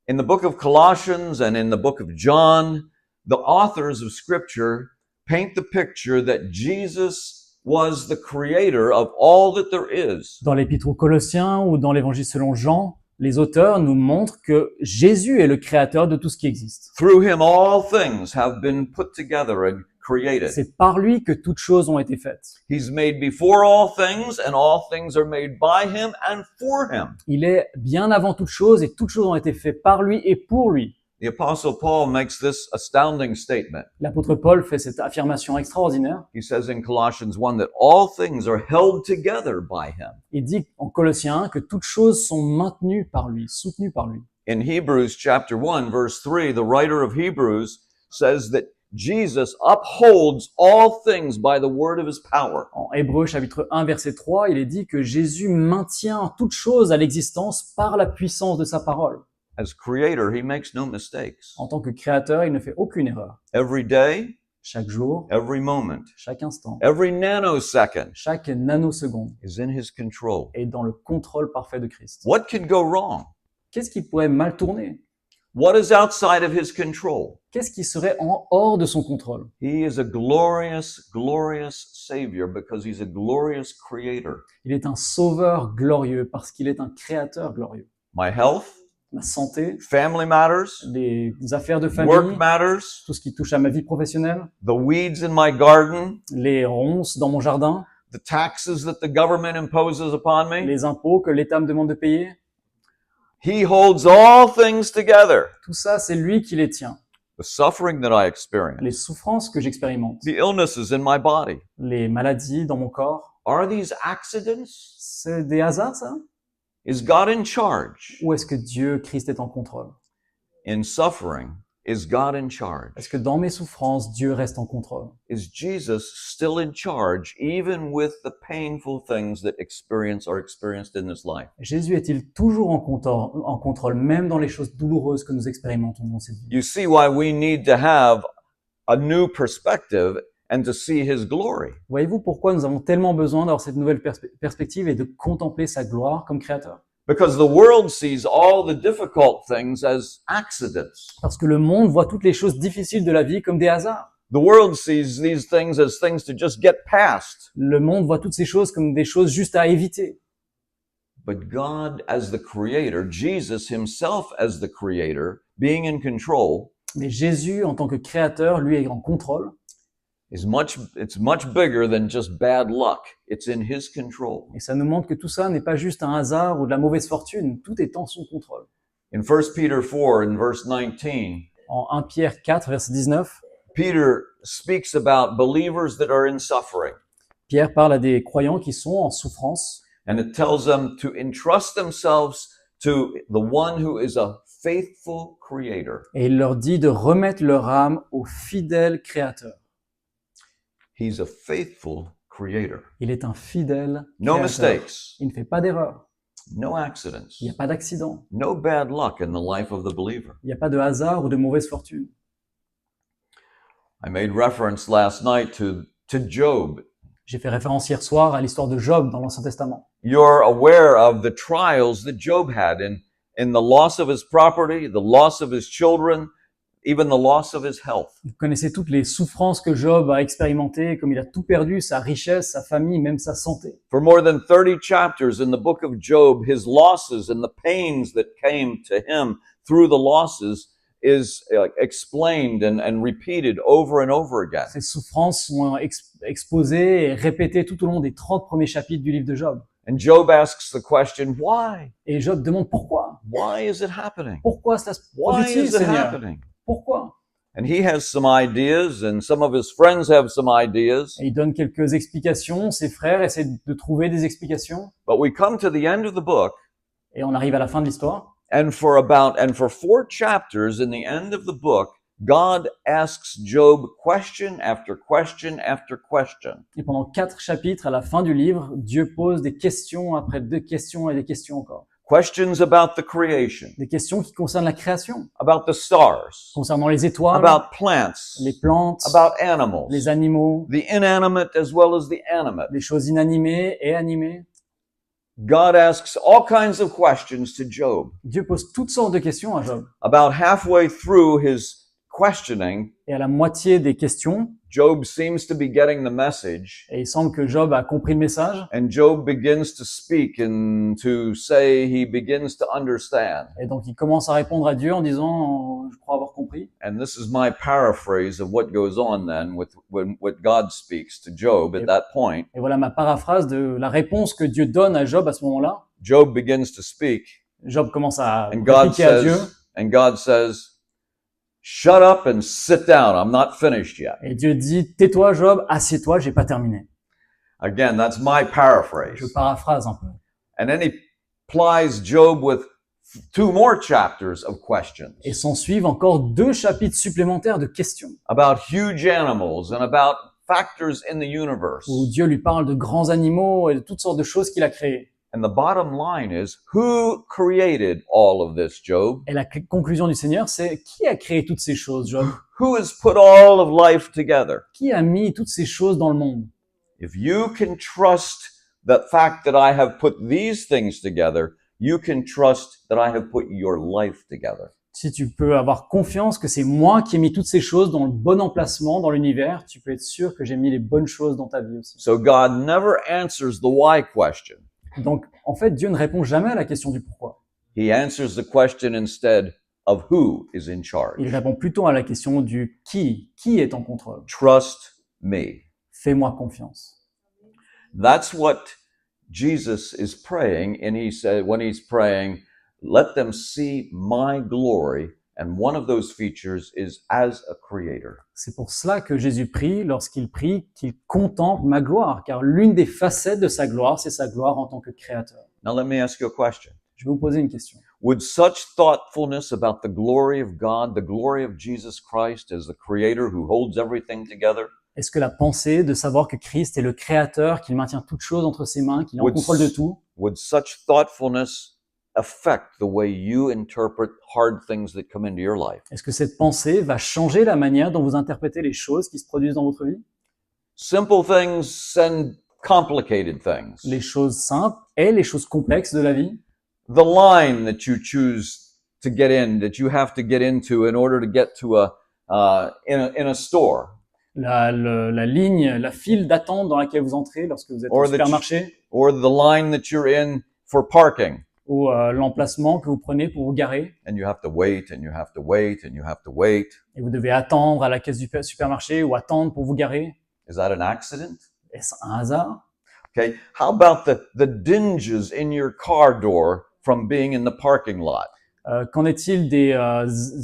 Speaker 1: In the book of Colossians and in the book of John, the authors of Scripture paint the picture that Jesus was the creator of all that there is.
Speaker 2: Dans l'Épître aux Colossiens ou dans l'Évangile selon Jean, les auteurs nous montrent que Jésus est le créateur de tout ce qui existe.
Speaker 1: Through him, all things have been put together and created.
Speaker 2: C'est par lui que toutes choses ont été faites.
Speaker 1: He's made before all things, and all things are made by him and for him.
Speaker 2: Il est bien avant toutes choses et toutes choses ont été faites par lui et pour lui.
Speaker 1: The Apostle Paul makes this astounding statement.
Speaker 2: L'apôtre Paul fait cette affirmation extraordinaire.
Speaker 1: He says in Colossians 1 that all things are held together by him.
Speaker 2: Il dit en Colossiens 1 que toutes choses sont maintenues par lui, soutenues par lui.
Speaker 1: In Hebrews chapter 1 verse 3, the writer of Hebrews says that Jesus upholds all things by the word of his power.
Speaker 2: En Hébreux chapitre 1 verset 3, il est dit que Jésus maintient toutes choses à l'existence par la puissance de sa parole.
Speaker 1: As creator, he makes no mistakes.
Speaker 2: En tant que créateur, il ne fait aucune erreur.
Speaker 1: Every day,
Speaker 2: Chaque jour,
Speaker 1: every moment,
Speaker 2: chaque instant,
Speaker 1: every nanosecond
Speaker 2: chaque nanoseconde
Speaker 1: is in his control.
Speaker 2: est dans le contrôle parfait de Christ.
Speaker 1: What could go wrong?
Speaker 2: Qu'est-ce qui pourrait mal tourner?
Speaker 1: What is outside of his control?
Speaker 2: Qu'est-ce qui serait hors de son contrôle?
Speaker 1: He is a glorious, glorious Savior because he's a glorious creator.
Speaker 2: Il est un sauveur glorieux parce qu'il est un créateur glorieux.
Speaker 1: My health,
Speaker 2: ma santé,
Speaker 1: family matters,
Speaker 2: les affaires de
Speaker 1: work
Speaker 2: famille,
Speaker 1: matters,
Speaker 2: tout ce qui touche à ma vie professionnelle,
Speaker 1: the weeds in my garden,
Speaker 2: les ronces dans mon jardin,
Speaker 1: the taxes that the government imposes upon me.
Speaker 2: les impôts que l'État me demande de payer.
Speaker 1: He holds all things together.
Speaker 2: Tout ça, c'est lui qui les tient.
Speaker 1: The suffering that I experience,
Speaker 2: Les souffrances que j'expérimente,
Speaker 1: the illnesses in my body.
Speaker 2: les maladies dans mon corps,
Speaker 1: Are these accidents?
Speaker 2: c'est des hasards, ça?
Speaker 1: Is God in charge?
Speaker 2: Ou est-ce que Dieu, Christ, est en contrôle?
Speaker 1: In suffering, is God in charge?
Speaker 2: Est-ce que dans mes souffrances, Dieu reste en contrôle?
Speaker 1: Is Jesus still in charge, even with the painful things that are experienced in this life?
Speaker 2: Jésus est-il toujours en contrôle, même dans les choses douloureuses que nous expérimentons dans cette vie?
Speaker 1: You see why we need to have a new perspective and to see His glory.
Speaker 2: Voyez-vous pourquoi nous avons tellement besoin d'avoir cette nouvelle perspective et de contempler sa gloire comme créateur?
Speaker 1: Because the world sees all the difficult things as accidents.
Speaker 2: Parce que le monde voit toutes les choses difficiles de la vie comme des hasards.
Speaker 1: The world sees these things as things to just get past.
Speaker 2: Le monde voit toutes ces choses comme des choses juste à éviter.
Speaker 1: But God as the creator, Jesus himself as the creator, being in control,
Speaker 2: Mais Jésus, en tant que créateur, lui est en contrôle.
Speaker 1: it's much bigger than just bad luck. It's in His control.
Speaker 2: Et ça nous montre que tout ça n'est pas juste un hasard ou de la mauvaise fortune. Tout est en son contrôle.
Speaker 1: In 1 Peter 4 and verse 19,
Speaker 2: En 1 Pierre 4, verset 19,
Speaker 1: Peter speaks about believers that are in suffering.
Speaker 2: Pierre parle à des croyants qui sont en souffrance.
Speaker 1: And it tells them to entrust themselves to the one who is a faithful creator.
Speaker 2: Et il leur dit de remettre leur âme au fidèle créateur.
Speaker 1: He's a faithful creator.
Speaker 2: Il est un fidèle
Speaker 1: No
Speaker 2: créateur.
Speaker 1: mistakes,
Speaker 2: Il ne fait pas d'erreur.
Speaker 1: no accidents,
Speaker 2: Il n'y a pas d'accident.
Speaker 1: no bad luck in the life of the believer.
Speaker 2: Il n'y a pas de hasard ou de mauvaise fortune.
Speaker 1: I made reference last night to Job.
Speaker 2: J'ai fait référence hier soir à l'histoire de Job dans l'Ancien Testament.
Speaker 1: You're aware of the trials that Job had in the loss of his property, the loss of his children, even the loss of his health.
Speaker 2: Vous connaissez toutes les souffrances que Job a expérimentées, comme il a tout perdu, sa richesse, sa famille, même sa santé.
Speaker 1: For more than 30 chapters in the book of Job, his losses and the pains that came to him through the losses is explained and repeated over and over again.
Speaker 2: Ces souffrances sont exposées et répétées tout au long des 30 premiers chapitres du livre de Job.
Speaker 1: And Job asks the question, why?
Speaker 2: Et Job demande pourquoi?
Speaker 1: Why is it happening?
Speaker 2: Pourquoi cela se
Speaker 1: Why
Speaker 2: produit-il,
Speaker 1: is it
Speaker 2: Seigneur?
Speaker 1: happening?
Speaker 2: Pourquoi?
Speaker 1: And he has some ideas, and some of his friends have some ideas.
Speaker 2: Et il donne quelques explications, ses frères essaient de trouver des explications,
Speaker 1: But we come to the end of the book,
Speaker 2: et on arrive à la fin de l'histoire.
Speaker 1: and for 4 chapters in the end of the book, God asks Job question after question after question.
Speaker 2: Et pendant 4 chapitres, à la fin du livre, Dieu pose des questions après des questions et des questions encore.
Speaker 1: Questions about the creation,
Speaker 2: Des questions qui concernent la création,
Speaker 1: about the stars,
Speaker 2: concernant les étoiles,
Speaker 1: about plants,
Speaker 2: les plantes,
Speaker 1: about animals,
Speaker 2: les animaux,
Speaker 1: the inanimate as well as the animate.
Speaker 2: les choses inanimées et animées.
Speaker 1: God asks all kinds of questions to Job.
Speaker 2: Dieu pose toutes sortes de questions à Job.
Speaker 1: About halfway through his questioning,
Speaker 2: Et à la moitié des questions,
Speaker 1: Job seems to be getting the message,
Speaker 2: et il semble que Job a compris le message,
Speaker 1: and Job begins to speak and to say he begins to understand.
Speaker 2: et donc il commence à répondre à Dieu en disant « Je crois avoir compris ».
Speaker 1: And this is my paraphrase of what goes on then with when what God speaks to Job at that point.
Speaker 2: Et voilà ma paraphrase de la réponse que Dieu donne à Job à ce moment-là.
Speaker 1: Job begins to speak,
Speaker 2: Job commence à
Speaker 1: and God
Speaker 2: répliquer à Dieu,
Speaker 1: says, "Shut up and sit down. I'm not finished yet."
Speaker 2: et Dieu dit « Tais-toi Job, assieds-toi, j'ai pas terminé
Speaker 1: Again, that's my ». paraphrase.
Speaker 2: Je paraphrase un peu.
Speaker 1: And then he plies Job with 2 more chapters of questions
Speaker 2: Et s'en suivent encore 2 chapitres supplémentaires de questions,
Speaker 1: about huge animals and about factors in the universe.
Speaker 2: où Dieu lui parle de grands animaux et de toutes sortes de choses qu'il a créées.
Speaker 1: And the bottom line is, who created all of this, Job?
Speaker 2: Et la conclusion du Seigneur, c'est qui a créé toutes ces choses, Job?
Speaker 1: Who has put all of life together?
Speaker 2: Qui a mis toutes ces choses dans le monde?
Speaker 1: If you can trust the fact that I have put these things together, you can trust that I have put your life together.
Speaker 2: Si tu peux avoir confiance que c'est moi qui ai mis toutes ces choses dans le bon emplacement dans l'univers, tu peux être sûr que j'ai mis les bonnes choses dans ta vie aussi.
Speaker 1: So God never answers the why question.
Speaker 2: Donc, en fait, Dieu ne répond jamais à la question du pourquoi.
Speaker 1: He answers the question instead of who is in charge.
Speaker 2: Il répond plutôt à la question du qui est en contrôle.
Speaker 1: Trust me.
Speaker 2: Fais-moi confiance.
Speaker 1: That's what Jesus is praying, and he said when he's praying, let them see my glory, and one of those features is as a creator.
Speaker 2: C'est pour cela que Jésus prie, lorsqu'il prie, qu'il contemple ma gloire, car l'une des facettes de sa gloire, c'est sa gloire en tant que créateur.
Speaker 1: Now let me ask you a question.
Speaker 2: Je vais vous poser une question.
Speaker 1: Would such thoughtfulness about the glory of God, the glory of Jesus Christ as the creator who holds everything together,
Speaker 2: Est-ce que la pensée de savoir que Christ est le créateur, qu'il maintient toutes choses entre ses mains, qu'il est en contrôle de tout,
Speaker 1: would such thoughtfulness affect the way you interpret hard things that come into your life?
Speaker 2: est-ce que cette pensée va changer la manière dont vous interprétez les choses qui se produisent dans votre vie?
Speaker 1: Simple things and complicated things.
Speaker 2: Les choses simples et les choses complexes de la vie?
Speaker 1: The line that you choose to get in, that you have to get into in order to get to in a store.
Speaker 2: La ligne, la file d'attente dans laquelle vous entrez lorsque vous êtes au
Speaker 1: Or the
Speaker 2: supermarché,
Speaker 1: or the line that you're in for parking.
Speaker 2: ou l'emplacement que vous prenez pour vous garer,
Speaker 1: And you have to wait, and you have to wait, and you have to wait.
Speaker 2: et vous devez attendre à la caisse du supermarché ou attendre pour vous garer.
Speaker 1: Is that an accident?
Speaker 2: Est-ce un hasard?
Speaker 1: Okay. How about the dinges in your car door from being in the parking lot?
Speaker 2: Qu'en est-il des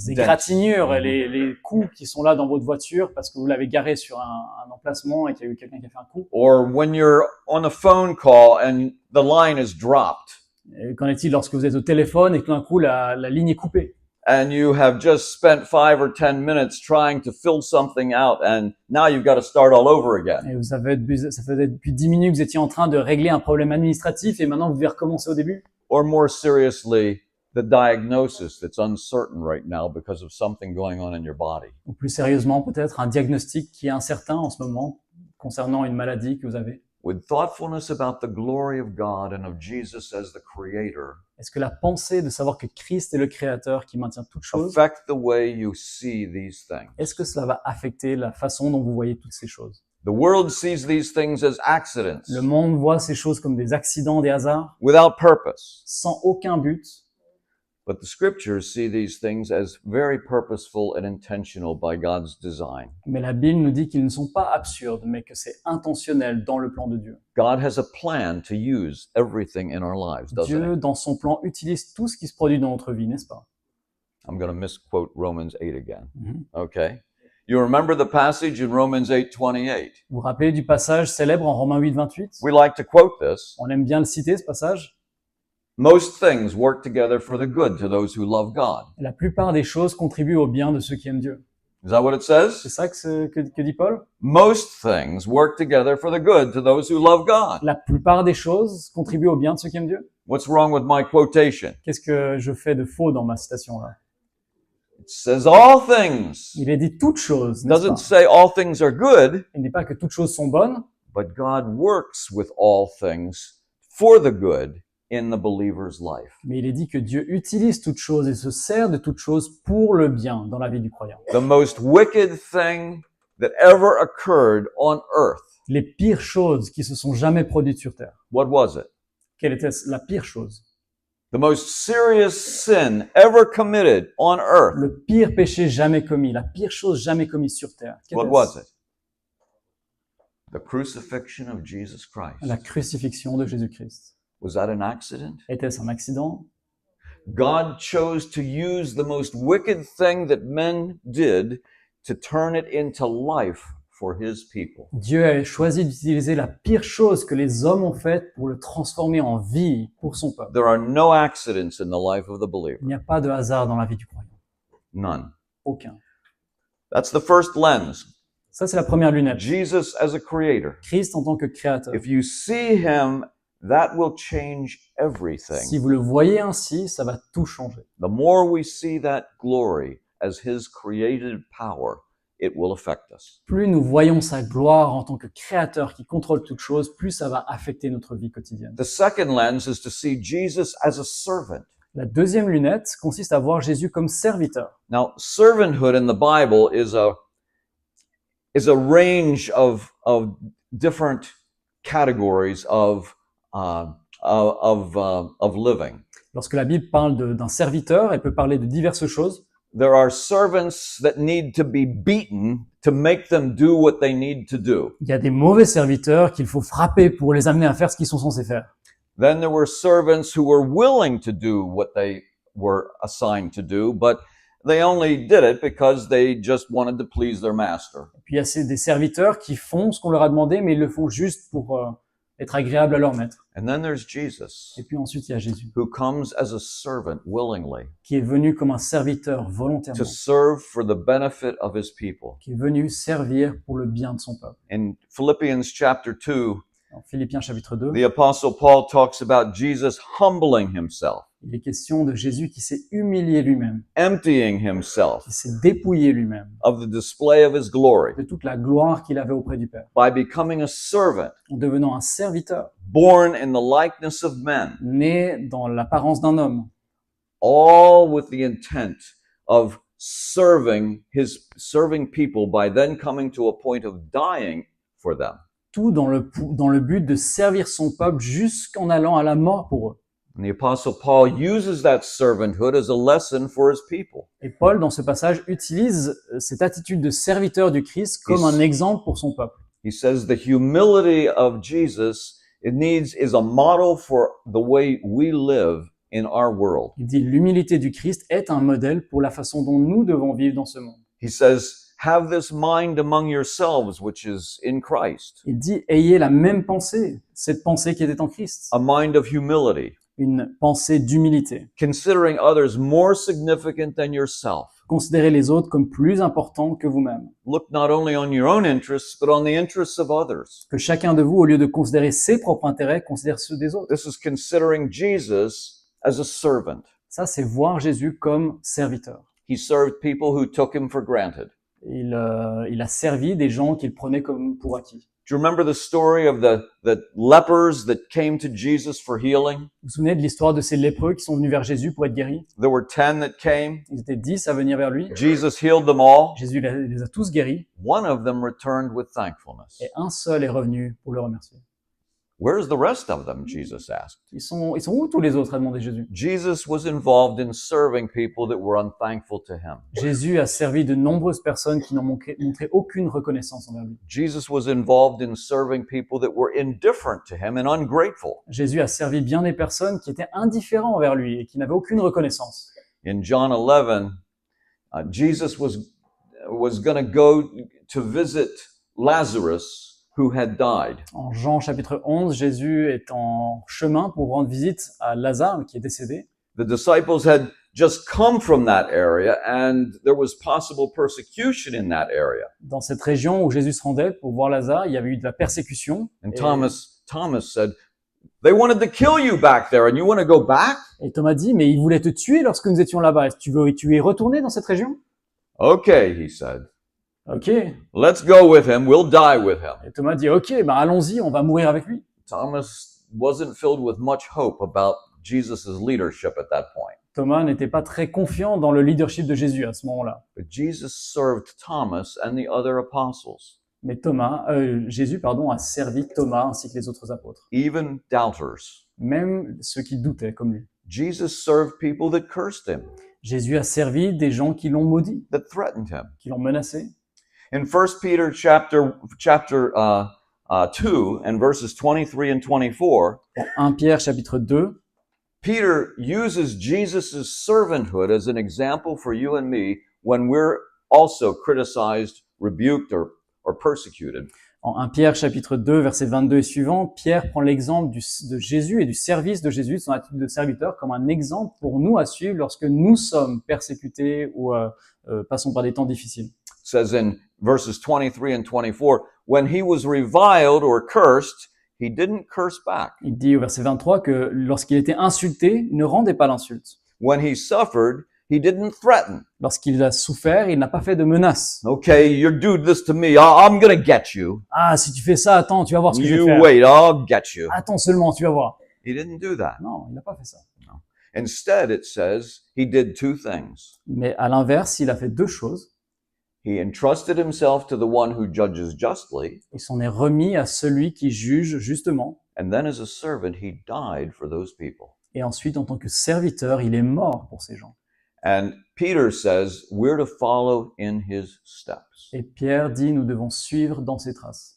Speaker 2: égratignures et les coups qui sont là dans votre voiture parce que vous l'avez garé sur un emplacement et qu'il y a eu quelqu'un qui a fait un coup?
Speaker 1: Or when you're on a phone call and the line is dropped
Speaker 2: Et qu'en est-il lorsque vous êtes au téléphone et que d'un coup la ligne est coupée?
Speaker 1: and you have just spent 5 or 10 minutes trying to fill something out and now you've got to start all over again?
Speaker 2: Et ça faisait depuis 10 minutes que vous étiez en train de régler un problème administratif et maintenant vous devez recommencer au début?
Speaker 1: Or more seriously, the diagnosis that's uncertain right now because of something going on in your body.
Speaker 2: Ou plus sérieusement, peut-être un diagnostic qui est incertain en ce moment concernant une maladie que vous avez.
Speaker 1: With thoughtfulness about the glory of God and of Jesus as the creator
Speaker 2: Est-ce que la pensée de savoir que Christ est le créateur qui maintient toutes choses,
Speaker 1: affect the way you see these things?
Speaker 2: est-ce que cela va affecter la façon dont vous voyez toutes ces choses?
Speaker 1: The world sees these things as accidents
Speaker 2: Le monde voit ces choses comme des accidents, des hasards,
Speaker 1: without purpose.
Speaker 2: sans aucun but.
Speaker 1: But the scriptures see these things as very purposeful and intentional by God's design.
Speaker 2: Mais la Bible nous dit qu'ils ne sont pas absurdes, mais que c'est intentionnel dans le plan de Dieu.
Speaker 1: God has a plan to use everything in our lives, doesn't
Speaker 2: Dieu,
Speaker 1: he?
Speaker 2: dans son plan, utilise tout ce qui se produit dans notre vie, n'est-ce pas?
Speaker 1: I'm going to misquote Romans 8 again.
Speaker 2: Mhm.
Speaker 1: Okay. You remember the passage in Romans 8:28.
Speaker 2: Vous vous rappelez du passage célèbre en Romains 8, 28?
Speaker 1: We like to quote this.
Speaker 2: On aime bien le citer, ce passage.
Speaker 1: Most things work together for the good to those who love God.
Speaker 2: La plupart des choses contribuent au bien de ceux qui aiment Dieu.
Speaker 1: Is that what it
Speaker 2: C'est
Speaker 1: says?
Speaker 2: ça que dit Paul?
Speaker 1: Most things work together for the good to those who love God.
Speaker 2: La plupart des choses contribuent au bien de ceux qui aiment Dieu.
Speaker 1: What's wrong with my quotation?
Speaker 2: Qu'est-ce que je fais de faux dans ma citation là?
Speaker 1: It says all things.
Speaker 2: Il est dit toutes choses,
Speaker 1: It
Speaker 2: n'est-ce
Speaker 1: doesn't
Speaker 2: pas?
Speaker 1: say all things are good,
Speaker 2: Il n'est pas que toutes choses sont bonnes,
Speaker 1: but God works with all things for the good in the believer's life.
Speaker 2: mais il est dit que Dieu utilise toutes choses et se sert de toutes choses pour le bien dans la vie du croyant.
Speaker 1: The most wicked thing that ever occurred on earth,
Speaker 2: Les pires choses qui se sont jamais produites sur terre.
Speaker 1: what was it?
Speaker 2: Quelle était la pire chose?
Speaker 1: The most serious sin ever committed on earth,
Speaker 2: Le pire péché jamais commis, la pire chose jamais commise sur terre.
Speaker 1: what
Speaker 2: Qu'était-ce?
Speaker 1: was it? The crucifixion of Jesus Christ.
Speaker 2: La crucifixion de Jésus-Christ.
Speaker 1: Was that an accident?
Speaker 2: Était-ce un accident?
Speaker 1: God chose to use the most wicked thing that men did to turn it into life for his people.
Speaker 2: Dieu a choisi d'utiliser la pire chose que les hommes ont faite pour le transformer en vie pour son peuple.
Speaker 1: There are no accidents in the life of the believer.
Speaker 2: Il n'y a pas de hasard dans la vie du croyant.
Speaker 1: None.
Speaker 2: Aucun.
Speaker 1: That's the first lens.
Speaker 2: Ça, c'est la première lunette.
Speaker 1: Jesus as a creator.
Speaker 2: Christ en tant que créateur.
Speaker 1: If you see him, that will change everything.
Speaker 2: Si vous le voyez ainsi, ça va tout changer.
Speaker 1: The more we see that glory as his created power, it will affect us.
Speaker 2: Plus nous voyons sa gloire en tant que créateur qui contrôle toutes choses, plus ça va affecter notre vie quotidienne.
Speaker 1: The second lens is to see Jesus as a servant.
Speaker 2: La deuxième lunette consiste à voir Jésus comme serviteur.
Speaker 1: Now, servanthood in the Bible is a range of different categories of of living.
Speaker 2: Lorsque la Bible parle d'un serviteur, elle peut parler de diverses choses.
Speaker 1: There are servants that need to be beaten to make them do what they need to do.
Speaker 2: Il y a des mauvais serviteurs qu'il faut frapper pour les amener à faire ce qu'ils sont censés faire.
Speaker 1: Then there were servants who were willing to do what they were assigned to do, but they only did it because they just wanted to please their master.
Speaker 2: Et puis il y a des serviteurs qui font ce qu'on leur a demandé, mais ils le font juste pour être agréables à leur maître.
Speaker 1: And then there's Jesus,
Speaker 2: Et puis ensuite il y a Jésus,
Speaker 1: who comes as a servant willingly
Speaker 2: qui est venu comme un serviteur volontairement,
Speaker 1: to serve for the benefit of his people.
Speaker 2: qui est venu servir pour le bien de son peuple.
Speaker 1: In Philippians chapter 2,
Speaker 2: En Philippiens chapitre 2,
Speaker 1: the Apostle Paul talks about Jesus humbling himself,
Speaker 2: il est question de Jésus qui s'est humilié lui-même,
Speaker 1: emptying himself
Speaker 2: qui s'est dépouillé lui-même
Speaker 1: of the display of his glory
Speaker 2: de toute la gloire qu'il avait auprès du Père,
Speaker 1: by becoming a servant,
Speaker 2: en devenant un serviteur,
Speaker 1: born in the likeness of men,
Speaker 2: né dans l'apparence d'un homme,
Speaker 1: all with the intent of serving people by then coming to a point of dying for them.
Speaker 2: tout dans le but de servir son peuple jusqu'en allant à la mort pour eux.
Speaker 1: And the Apostle Paul uses that servanthood as a lesson for his people.
Speaker 2: Et Paul, dans ce passage, utilise cette attitude de serviteur du Christ comme un exemple pour son peuple.
Speaker 1: He says the humility of Jesus is a model for the way we live in our world.
Speaker 2: Il dit l'humilité du Christ est un modèle pour la façon dont nous devons vivre dans ce monde.
Speaker 1: He says, have this mind among yourselves, which is in Christ.
Speaker 2: Il dit ayez la même pensée, cette pensée qui était en Christ,
Speaker 1: A mind of humility,
Speaker 2: une pensée d'humilité.
Speaker 1: considering others more significant than yourself.
Speaker 2: Considérez les autres comme plus importants que vous-même.
Speaker 1: Look not only on your own interests, but on the interests of others.
Speaker 2: Que chacun de vous, au lieu de considérer ses propres intérêts, considère ceux des autres.
Speaker 1: This is considering Jesus as a servant.
Speaker 2: Ça, c'est voir Jésus comme serviteur.
Speaker 1: He served people who took him for granted.
Speaker 2: Il a servi des gens qu'il prenait comme pour acquis.
Speaker 1: Do you remember the story of the lepers that came to Jesus for healing?
Speaker 2: Vous vous souvenez de l'histoire de ces lépreux qui sont venus vers Jésus pour être guéris?
Speaker 1: There were 10 that came.
Speaker 2: Ils étaient 10 à venir vers lui.
Speaker 1: Jesus healed them all.
Speaker 2: Jésus les a tous guéris
Speaker 1: One of them returned with thankfulness.
Speaker 2: et un seul est revenu pour le remercier.
Speaker 1: Where's the rest of them? Jesus asked.
Speaker 2: Ils sont où tous les autres, a demandé Jésus.
Speaker 1: Jesus was involved in serving people that were unthankful to him.
Speaker 2: Jésus a servi de nombreuses personnes qui n'ont montré aucune reconnaissance envers lui.
Speaker 1: Jesus was involved in serving people that were indifferent to him and ungrateful.
Speaker 2: Jésus a servi bien des personnes qui étaient indifférents envers lui et qui n'avaient aucune reconnaissance.
Speaker 1: In John 11, Jesus was going to go to visit Lazarus, who had died.
Speaker 2: En Jean chapitre 11, Jésus est en chemin pour rendre visite à Lazare qui est décédé.
Speaker 1: The disciples had just come from that area and there was possible persecution in that area.
Speaker 2: Dans cette région où Jésus se rendait pour voir Lazare, il y avait eu de la persécution.
Speaker 1: And Thomas said, they wanted to kill you back there and you want to go back?
Speaker 2: Et Thomas dit, mais ils voulaient te tuer lorsque nous étions là-bas. Est-ce que tu es retourné dans cette région?
Speaker 1: Okay, he said.
Speaker 2: Ok. Et
Speaker 1: Let's go with him. We'll die with him.
Speaker 2: Thomas dit, ok, bah allons-y, on va mourir avec lui.
Speaker 1: Thomas wasn't filled with much hope about Jesus' leadership at that point.
Speaker 2: Thomas n'était pas très confiant dans le leadership de Jésus à ce moment-là.
Speaker 1: But Jesus served Thomas and the other apostles,
Speaker 2: Mais Jésus, a servi Thomas ainsi que les autres apôtres.
Speaker 1: even doubters.
Speaker 2: Même ceux qui doutaient comme lui.
Speaker 1: Jesus served people that cursed him,
Speaker 2: Jésus a servi des gens qui l'ont maudit,
Speaker 1: that threatened him.
Speaker 2: qui l'ont menacé.
Speaker 1: In 1 Peter chapter 2 and verses 23 and 24,
Speaker 2: En 1 Pierre chapitre 2,
Speaker 1: Peter uses Jesus' servanthood as an example for you and me when we're also criticized, rebuked, or persecuted.
Speaker 2: En 1 Pierre chapitre 2, versets 22 et suivants, Pierre prend l'exemple de Jésus et du service de Jésus, de son attitude de serviteur, comme un exemple pour nous à suivre lorsque nous sommes persécutés ou passons par des temps difficiles.
Speaker 1: It says in verses 23 and 24, when he was reviled or cursed, he didn't curse back.
Speaker 2: Il dit au verset 23 que lorsqu'il était insulté, il ne rendait pas l'insulte.
Speaker 1: When he suffered, he didn't threaten.
Speaker 2: Lorsqu'il a souffert, il n'a pas fait de menaces.
Speaker 1: Okay, you do this to me, I'm going to get you.
Speaker 2: Ah, si tu fais ça, attends, tu vas voir ce que je vais
Speaker 1: You
Speaker 2: faire.
Speaker 1: wait, I'll get you.
Speaker 2: Attends seulement, tu vas voir.
Speaker 1: He didn't do that.
Speaker 2: Non, il n'a pas fait ça.
Speaker 1: Instead, it says he did two things.
Speaker 2: Mais à l'inverse, il a fait deux choses.
Speaker 1: He entrusted himself to the one who judges justly,
Speaker 2: Il s'en est remis à celui qui juge justement.
Speaker 1: And then as a servant, he died for those people.
Speaker 2: Et ensuite, en tant que serviteur, il est mort pour ces gens.
Speaker 1: And Peter says we're to follow in his steps.
Speaker 2: Et Pierre dit, nous devons suivre dans ses traces.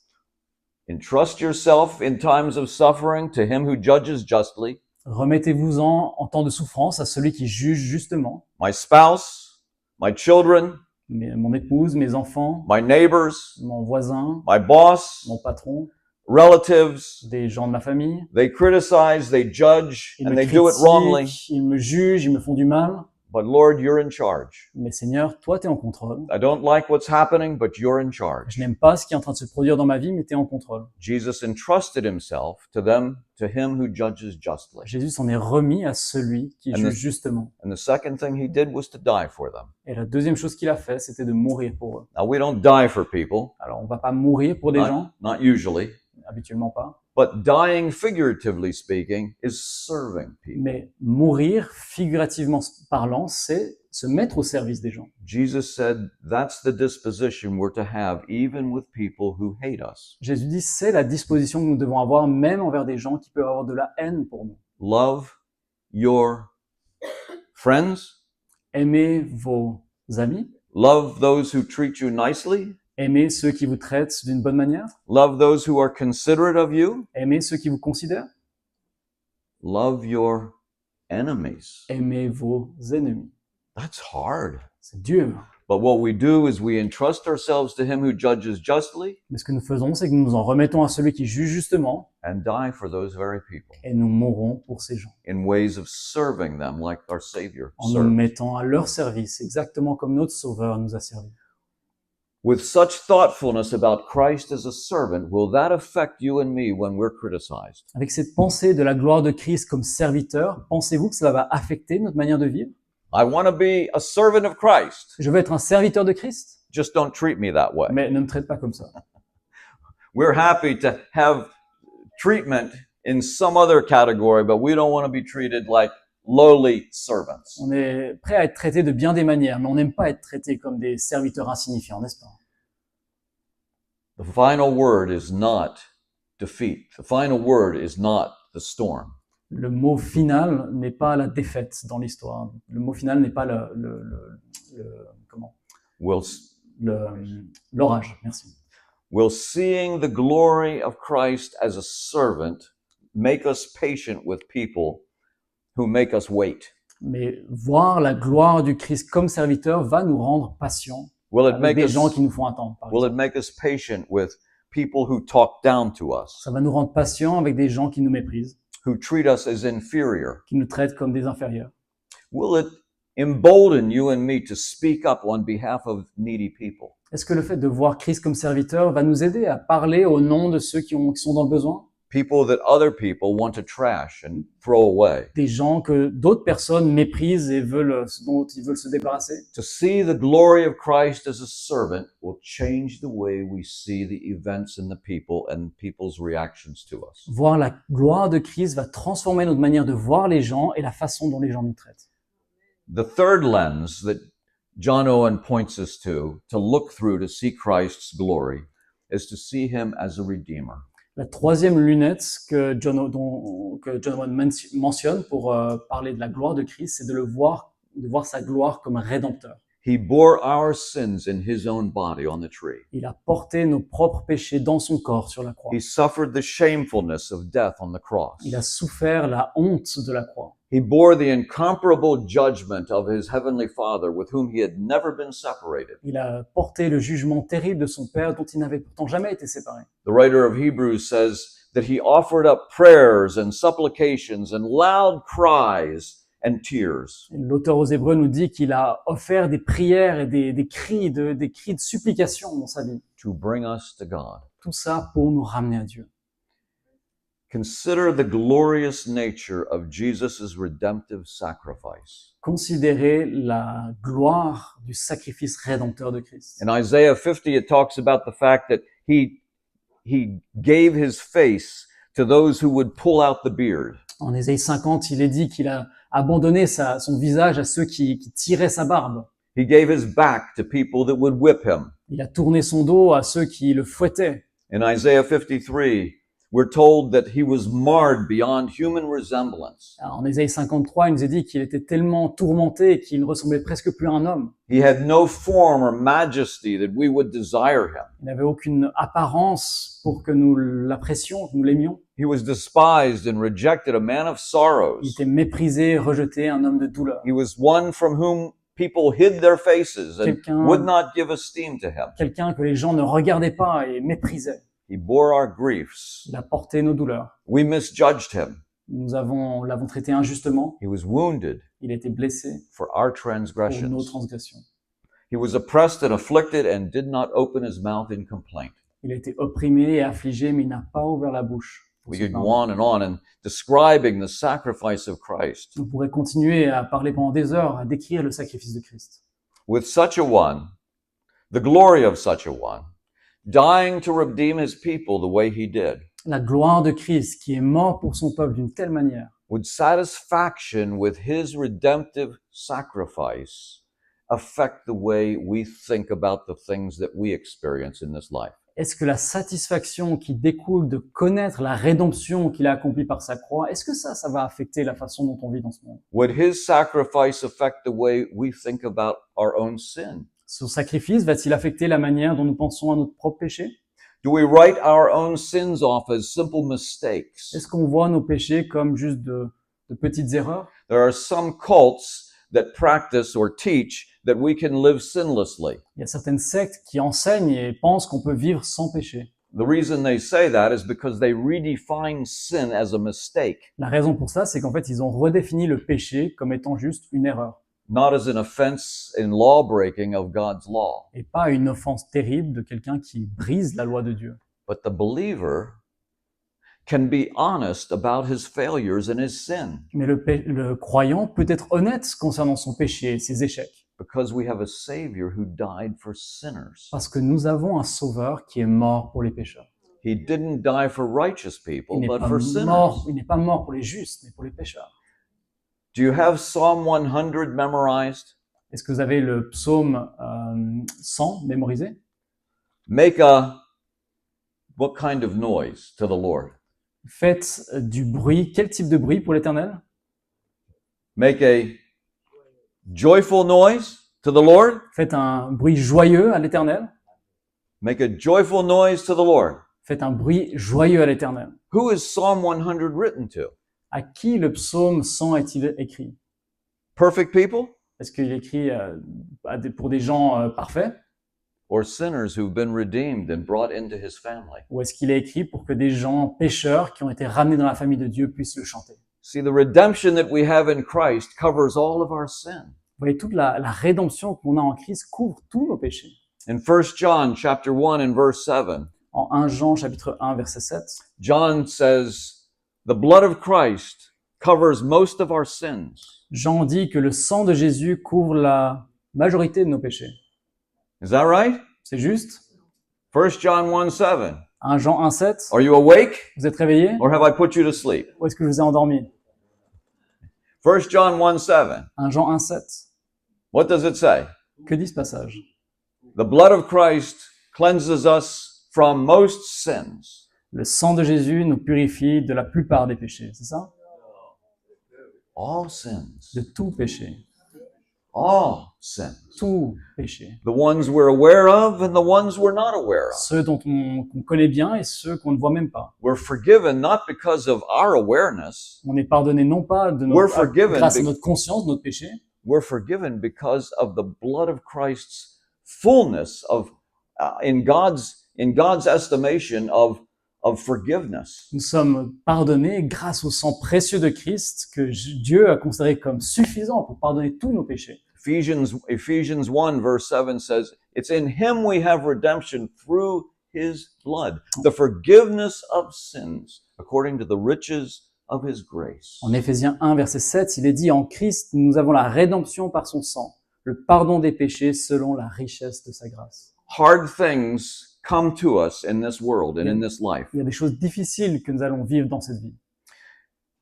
Speaker 1: Entrust yourself in times of suffering to him who judges justly.
Speaker 2: Remettez-vous-en en temps de souffrance à celui qui juge justement.
Speaker 1: My spouse, my children,
Speaker 2: Mon épouse, mes enfants,
Speaker 1: my neighbors,
Speaker 2: mon voisin,
Speaker 1: my boss,
Speaker 2: mon patron,
Speaker 1: relatives,
Speaker 2: des gens de ma famille.
Speaker 1: they criticize, they judge,
Speaker 2: Ils
Speaker 1: and
Speaker 2: me
Speaker 1: they do it wrongly.
Speaker 2: critiquent, ils me jugent, ils me font du mal.
Speaker 1: But Lord, you're in charge.
Speaker 2: Mais Seigneur, toi, tu es en contrôle.
Speaker 1: I don't like what's happening, but you're in charge.
Speaker 2: Je n'aime pas ce qui est en train de se produire dans ma vie, mais tu es en contrôle.
Speaker 1: Jesus entrusted himself to him who judges justly.
Speaker 2: Jésus s'en est remis à celui qui
Speaker 1: And
Speaker 2: juge
Speaker 1: the-
Speaker 2: justement.
Speaker 1: And the second thing he did was to die for them.
Speaker 2: Et la deuxième chose qu'il a fait, c'était de mourir pour eux.
Speaker 1: Now, we don't die for people,
Speaker 2: Alors, on va pas mourir pour des gens,
Speaker 1: not usually,
Speaker 2: habituellement pas.
Speaker 1: but dying, figuratively speaking, is serving people.
Speaker 2: Mais mourir, figurativement parlant, c'est se mettre au service des gens.
Speaker 1: Jesus said that's the disposition we're to have even with people who hate us.
Speaker 2: Jésus dit, c'est la disposition que nous devons avoir, même envers des gens qui peuvent avoir de la haine pour nous.
Speaker 1: Love your friends.
Speaker 2: Aimez vos amis,
Speaker 1: Love those who treat you nicely.
Speaker 2: aimez ceux qui vous traitent d'une bonne manière,
Speaker 1: Love those who are considerate of you.
Speaker 2: aimez ceux qui vous considèrent,
Speaker 1: Love your enemies.
Speaker 2: aimez vos ennemis.
Speaker 1: That's hard.
Speaker 2: C'est dur.
Speaker 1: But what we do is we entrust ourselves to him who judges justly
Speaker 2: Mais ce que nous faisons, c'est que nous nous en remettons à celui qui juge justement
Speaker 1: and die for those very people
Speaker 2: et nous mourons pour ces gens,
Speaker 1: in ways of serving them like our Savior
Speaker 2: en nous
Speaker 1: served.
Speaker 2: mettant à leur service, exactement comme notre Sauveur nous a servi.
Speaker 1: With such thoughtfulness about Christ as a servant, will that affect you and me when we're criticized?
Speaker 2: Avec cette pensée de la gloire de Christ comme serviteur, pensez-vous que cela va affecter notre manière de vivre?
Speaker 1: I want to be a servant of Christ.
Speaker 2: Je veux être un serviteur de Christ,
Speaker 1: Just don't treat me that way.
Speaker 2: mais ne me traite pas comme ça.
Speaker 1: We're happy to have treatment in some other category, but we don't want to be treated like lowly servants.
Speaker 2: On est prêt à être traité de bien des manières, mais on n'aime pas être traité comme des serviteurs insignifiants, n'est-ce pas?
Speaker 1: The final word is not defeat. The final word is not the storm.
Speaker 2: Le mot final n'est pas la défaite dans l'histoire. Le mot final n'est pas
Speaker 1: Will
Speaker 2: l'orage. Merci.
Speaker 1: Will seeing the glory of Christ as a servant make us patient with people who make us wait?
Speaker 2: Mais voir la gloire du Christ comme serviteur va nous rendre patients
Speaker 1: Will it
Speaker 2: avec
Speaker 1: make
Speaker 2: des
Speaker 1: us
Speaker 2: gens qui nous font attendre. par
Speaker 1: will
Speaker 2: exemple.
Speaker 1: it make us patient with people who talk down to us,
Speaker 2: Ça va nous rendre patients avec des gens qui nous méprisent,
Speaker 1: who treat us as inferior?
Speaker 2: qui nous traitent comme des inférieurs.
Speaker 1: Will it embolden you and me to speak up on behalf of needy people?
Speaker 2: Est-ce que le fait de voir Christ comme serviteur va nous aider à parler au nom de ceux qui sont dans le besoin?
Speaker 1: People that other people want to trash and throw away.
Speaker 2: Des gens que d'autres personnes méprisent et dont ils veulent se débarrasser?
Speaker 1: To see the glory of Christ as a servant will change the way we see the events and the people and people's reactions to us.
Speaker 2: Voir la gloire de Christ va transformer notre manière de voir les gens et la façon dont les gens nous traitent.
Speaker 1: The third lens that John Owen points us to look through to see Christ's glory is to see him as a redeemer.
Speaker 2: La troisième lunette que John Owen mentionne pour parler de la gloire de Christ, c'est de voir sa gloire comme rédempteur.
Speaker 1: He bore our sins in his own body on the tree.
Speaker 2: Il a porté nos propres péchés dans son corps sur la croix.
Speaker 1: He suffered the shamefulness of death on the cross.
Speaker 2: Il a souffert la honte de la croix.
Speaker 1: He bore the incomparable judgment of his heavenly Father with whom he had never been separated.
Speaker 2: Il a porté le jugement terrible de son Père dont il n'avait pourtant jamais été séparé.
Speaker 1: The writer of Hebrews says that he offered up prayers and supplications and loud cries and tears.
Speaker 2: Et l'auteur aux Hébreux nous dit qu'il a offert des prières et des cris de supplication dans sa vie.
Speaker 1: To bring us to God.
Speaker 2: Tout ça pour nous ramener à Dieu.
Speaker 1: Consider the glorious nature of Jesus' redemptive sacrifice.
Speaker 2: Considérez la gloire du sacrifice rédempteur de Christ.
Speaker 1: In Isaiah 50, it talks about the fact that he gave his face to those who would pull out the beard.
Speaker 2: En Ésaïe 50, il est dit qu'il a abandonné son visage à ceux qui tiraient sa barbe.
Speaker 1: He gave his back to people that would whip him.
Speaker 2: Il a tourné son dos à ceux qui le fouettaient.
Speaker 1: In Isaiah 53, we're told that he was marred beyond human resemblance.
Speaker 2: Alors, en Ésaïe 53, il nous est dit qu'il était tellement tourmenté qu'il ne ressemblait presque plus à un homme.
Speaker 1: He had no form or majesty that we would desire him.
Speaker 2: Il n'avait aucune apparence pour que nous l'apprécions, que nous l'aimions.
Speaker 1: He was despised and rejected, a man of sorrows.
Speaker 2: Il était méprisé, rejeté, un homme de douleur.
Speaker 1: He was one from whom people hid their faces and
Speaker 2: Quelqu'un-
Speaker 1: would not give esteem to him.
Speaker 2: Quelqu'un que les gens ne regardaient pas et méprisaient.
Speaker 1: He bore our griefs.
Speaker 2: Il a porté nos douleurs.
Speaker 1: We misjudged him.
Speaker 2: L'avons traité injustement.
Speaker 1: He was wounded
Speaker 2: Il a été blessé
Speaker 1: for our
Speaker 2: pour nos
Speaker 1: transgressions.
Speaker 2: transgressions.
Speaker 1: He was oppressed and afflicted and did not open his mouth in complaint.
Speaker 2: Il a été opprimé et affligé, mais il n'a pas ouvert la bouche. pour
Speaker 1: We
Speaker 2: se
Speaker 1: could go
Speaker 2: plaindre.
Speaker 1: on and describing the sacrifice of Christ.
Speaker 2: On pourrait continuer à parler pendant des heures, à décrire le sacrifice de Christ.
Speaker 1: With such a one, the glory of such a one, dying to redeem his people the way he did,
Speaker 2: La gloire de Christ qui est mort pour son peuple d'une telle manière,
Speaker 1: would satisfaction with his redemptive sacrifice affect the way we think about the things that we experience in this life?
Speaker 2: est-ce que la satisfaction qui découle de connaître la rédemption qu'il a accomplie par sa croix, est-ce que ça va affecter la façon dont on vit dans ce monde?
Speaker 1: Would his sacrifice affect the way we think about our own sin?
Speaker 2: Son sacrifice va-t-il affecter la manière dont nous pensons à notre propre péché?
Speaker 1: Do we write our own sins off as simple mistakes?
Speaker 2: Est-ce qu'on voit nos péchés comme juste de petites erreurs?
Speaker 1: There are some cults that practice or teach that we can live sinlessly.
Speaker 2: Il y a certaines sectes qui enseignent et pensent qu'on peut vivre sans péché.
Speaker 1: The reason they say that is because they redefine sin as a mistake,
Speaker 2: La raison pour ça, c'est qu'en fait, ils ont redéfini le péché comme étant juste une erreur
Speaker 1: not as an offense in law breaking of God's law.
Speaker 2: et pas une offense terrible de quelqu'un qui brise la loi de Dieu.
Speaker 1: But the believer can be honest about his failures and his sin
Speaker 2: Mais le croyant peut être honnête concernant son péché et ses échecs
Speaker 1: because we have a Savior who died for sinners.
Speaker 2: parce que nous avons un sauveur qui est mort pour les pécheurs.
Speaker 1: He didn't die for righteous people,
Speaker 2: Il n'est
Speaker 1: but
Speaker 2: pas
Speaker 1: for sinners.
Speaker 2: mort, il n'est pas mort pour les justes, mais pour les pécheurs.
Speaker 1: Do you have Psalm 100 memorized?
Speaker 2: Est-ce que vous avez le psaume 100 mémorisé?
Speaker 1: What kind of noise to the Lord?
Speaker 2: Faites du bruit. Quel type de bruit pour l'Éternel?
Speaker 1: Make a joyful noise to the Lord.
Speaker 2: Faites un bruit joyeux à l'Éternel.
Speaker 1: Make a joyful noise to the Lord.
Speaker 2: Faites un bruit joyeux à l'Éternel.
Speaker 1: Who is Psalm 100 written to?
Speaker 2: À qui le psaume 100 est-il écrit?
Speaker 1: Perfect people
Speaker 2: Est-ce qu'il est écrit pour des gens parfaits?
Speaker 1: or sinners who've been redeemed and brought into his family?
Speaker 2: Ou est-ce qu'il est écrit pour que des gens pécheurs qui ont été ramenés dans la famille de Dieu puissent le chanter?
Speaker 1: See, the redemption that we have in Christ covers all of our sin.
Speaker 2: Vous voyez, toute la rédemption qu'on a en Christ couvre tous nos péchés.
Speaker 1: In 1 John chapter 1 and verse 7,
Speaker 2: En 1 Jean chapitre 1 verset 7,
Speaker 1: John says, the blood of Christ covers most of our sins.
Speaker 2: Jean dit que le sang de Jésus couvre la majorité de nos péchés.
Speaker 1: Is that right?
Speaker 2: C'est juste?
Speaker 1: 1 John 1:7.
Speaker 2: 1 Jean 1 7,
Speaker 1: Are you awake
Speaker 2: vous êtes réveillés?
Speaker 1: or have I put you to sleep?
Speaker 2: Ou est-ce que je vous ai endormi?
Speaker 1: 1 John 1:7.
Speaker 2: 1 Jean 1 7.
Speaker 1: What does it say?
Speaker 2: Que dit ce passage?
Speaker 1: The blood of Christ cleanses us from most sins.
Speaker 2: Le sang de Jésus nous purifie de la plupart des péchés, c'est ça?
Speaker 1: All sins.
Speaker 2: De tout péché.
Speaker 1: All sins.
Speaker 2: Tout péché.
Speaker 1: The ones we're aware of and the ones we're not aware of.
Speaker 2: Ceux qu'on connaît bien et ceux qu'on ne voit même pas.
Speaker 1: We're forgiven not because of our awareness.
Speaker 2: On est pardonné non pas de
Speaker 1: We're forgiven
Speaker 2: grâce à
Speaker 1: be-
Speaker 2: notre conscience de notre péché,
Speaker 1: We're forgiven because of the blood of Christ's fullness of in God's estimation of forgiveness.
Speaker 2: nous sommes pardonnés grâce au sang précieux de Christ que Dieu a considéré comme suffisant pour pardonner tous nos péchés.
Speaker 1: Ephesians 1 verse 7 says, it's in him we have redemption through his blood, the forgiveness of sins according to the riches of his grace.
Speaker 2: En Éphésiens 1 verset 7, il est dit en Christ, nous avons la rédemption par son sang, le pardon des péchés selon la richesse de sa grâce.
Speaker 1: Hard things come to us in this world and in this life.
Speaker 2: Il y a des choses difficiles que nous allons vivre dans cette vie.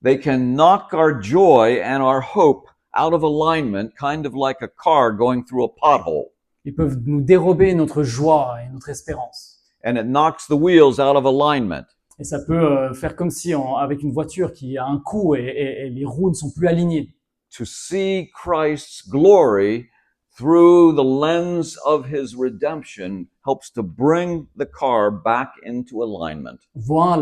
Speaker 1: They can knock our joy and our hope out of alignment, kind of like a car going through a pothole.
Speaker 2: Ils peuvent nous dérober notre joie et notre espérance.
Speaker 1: And it knocks the wheels out of alignment.
Speaker 2: Et ça peut faire comme si avec une voiture qui a un coup et les roues ne sont plus alignées.
Speaker 1: To see Christ's glory through the lens of his redemption helps to bring the car back into alignment.
Speaker 2: Voir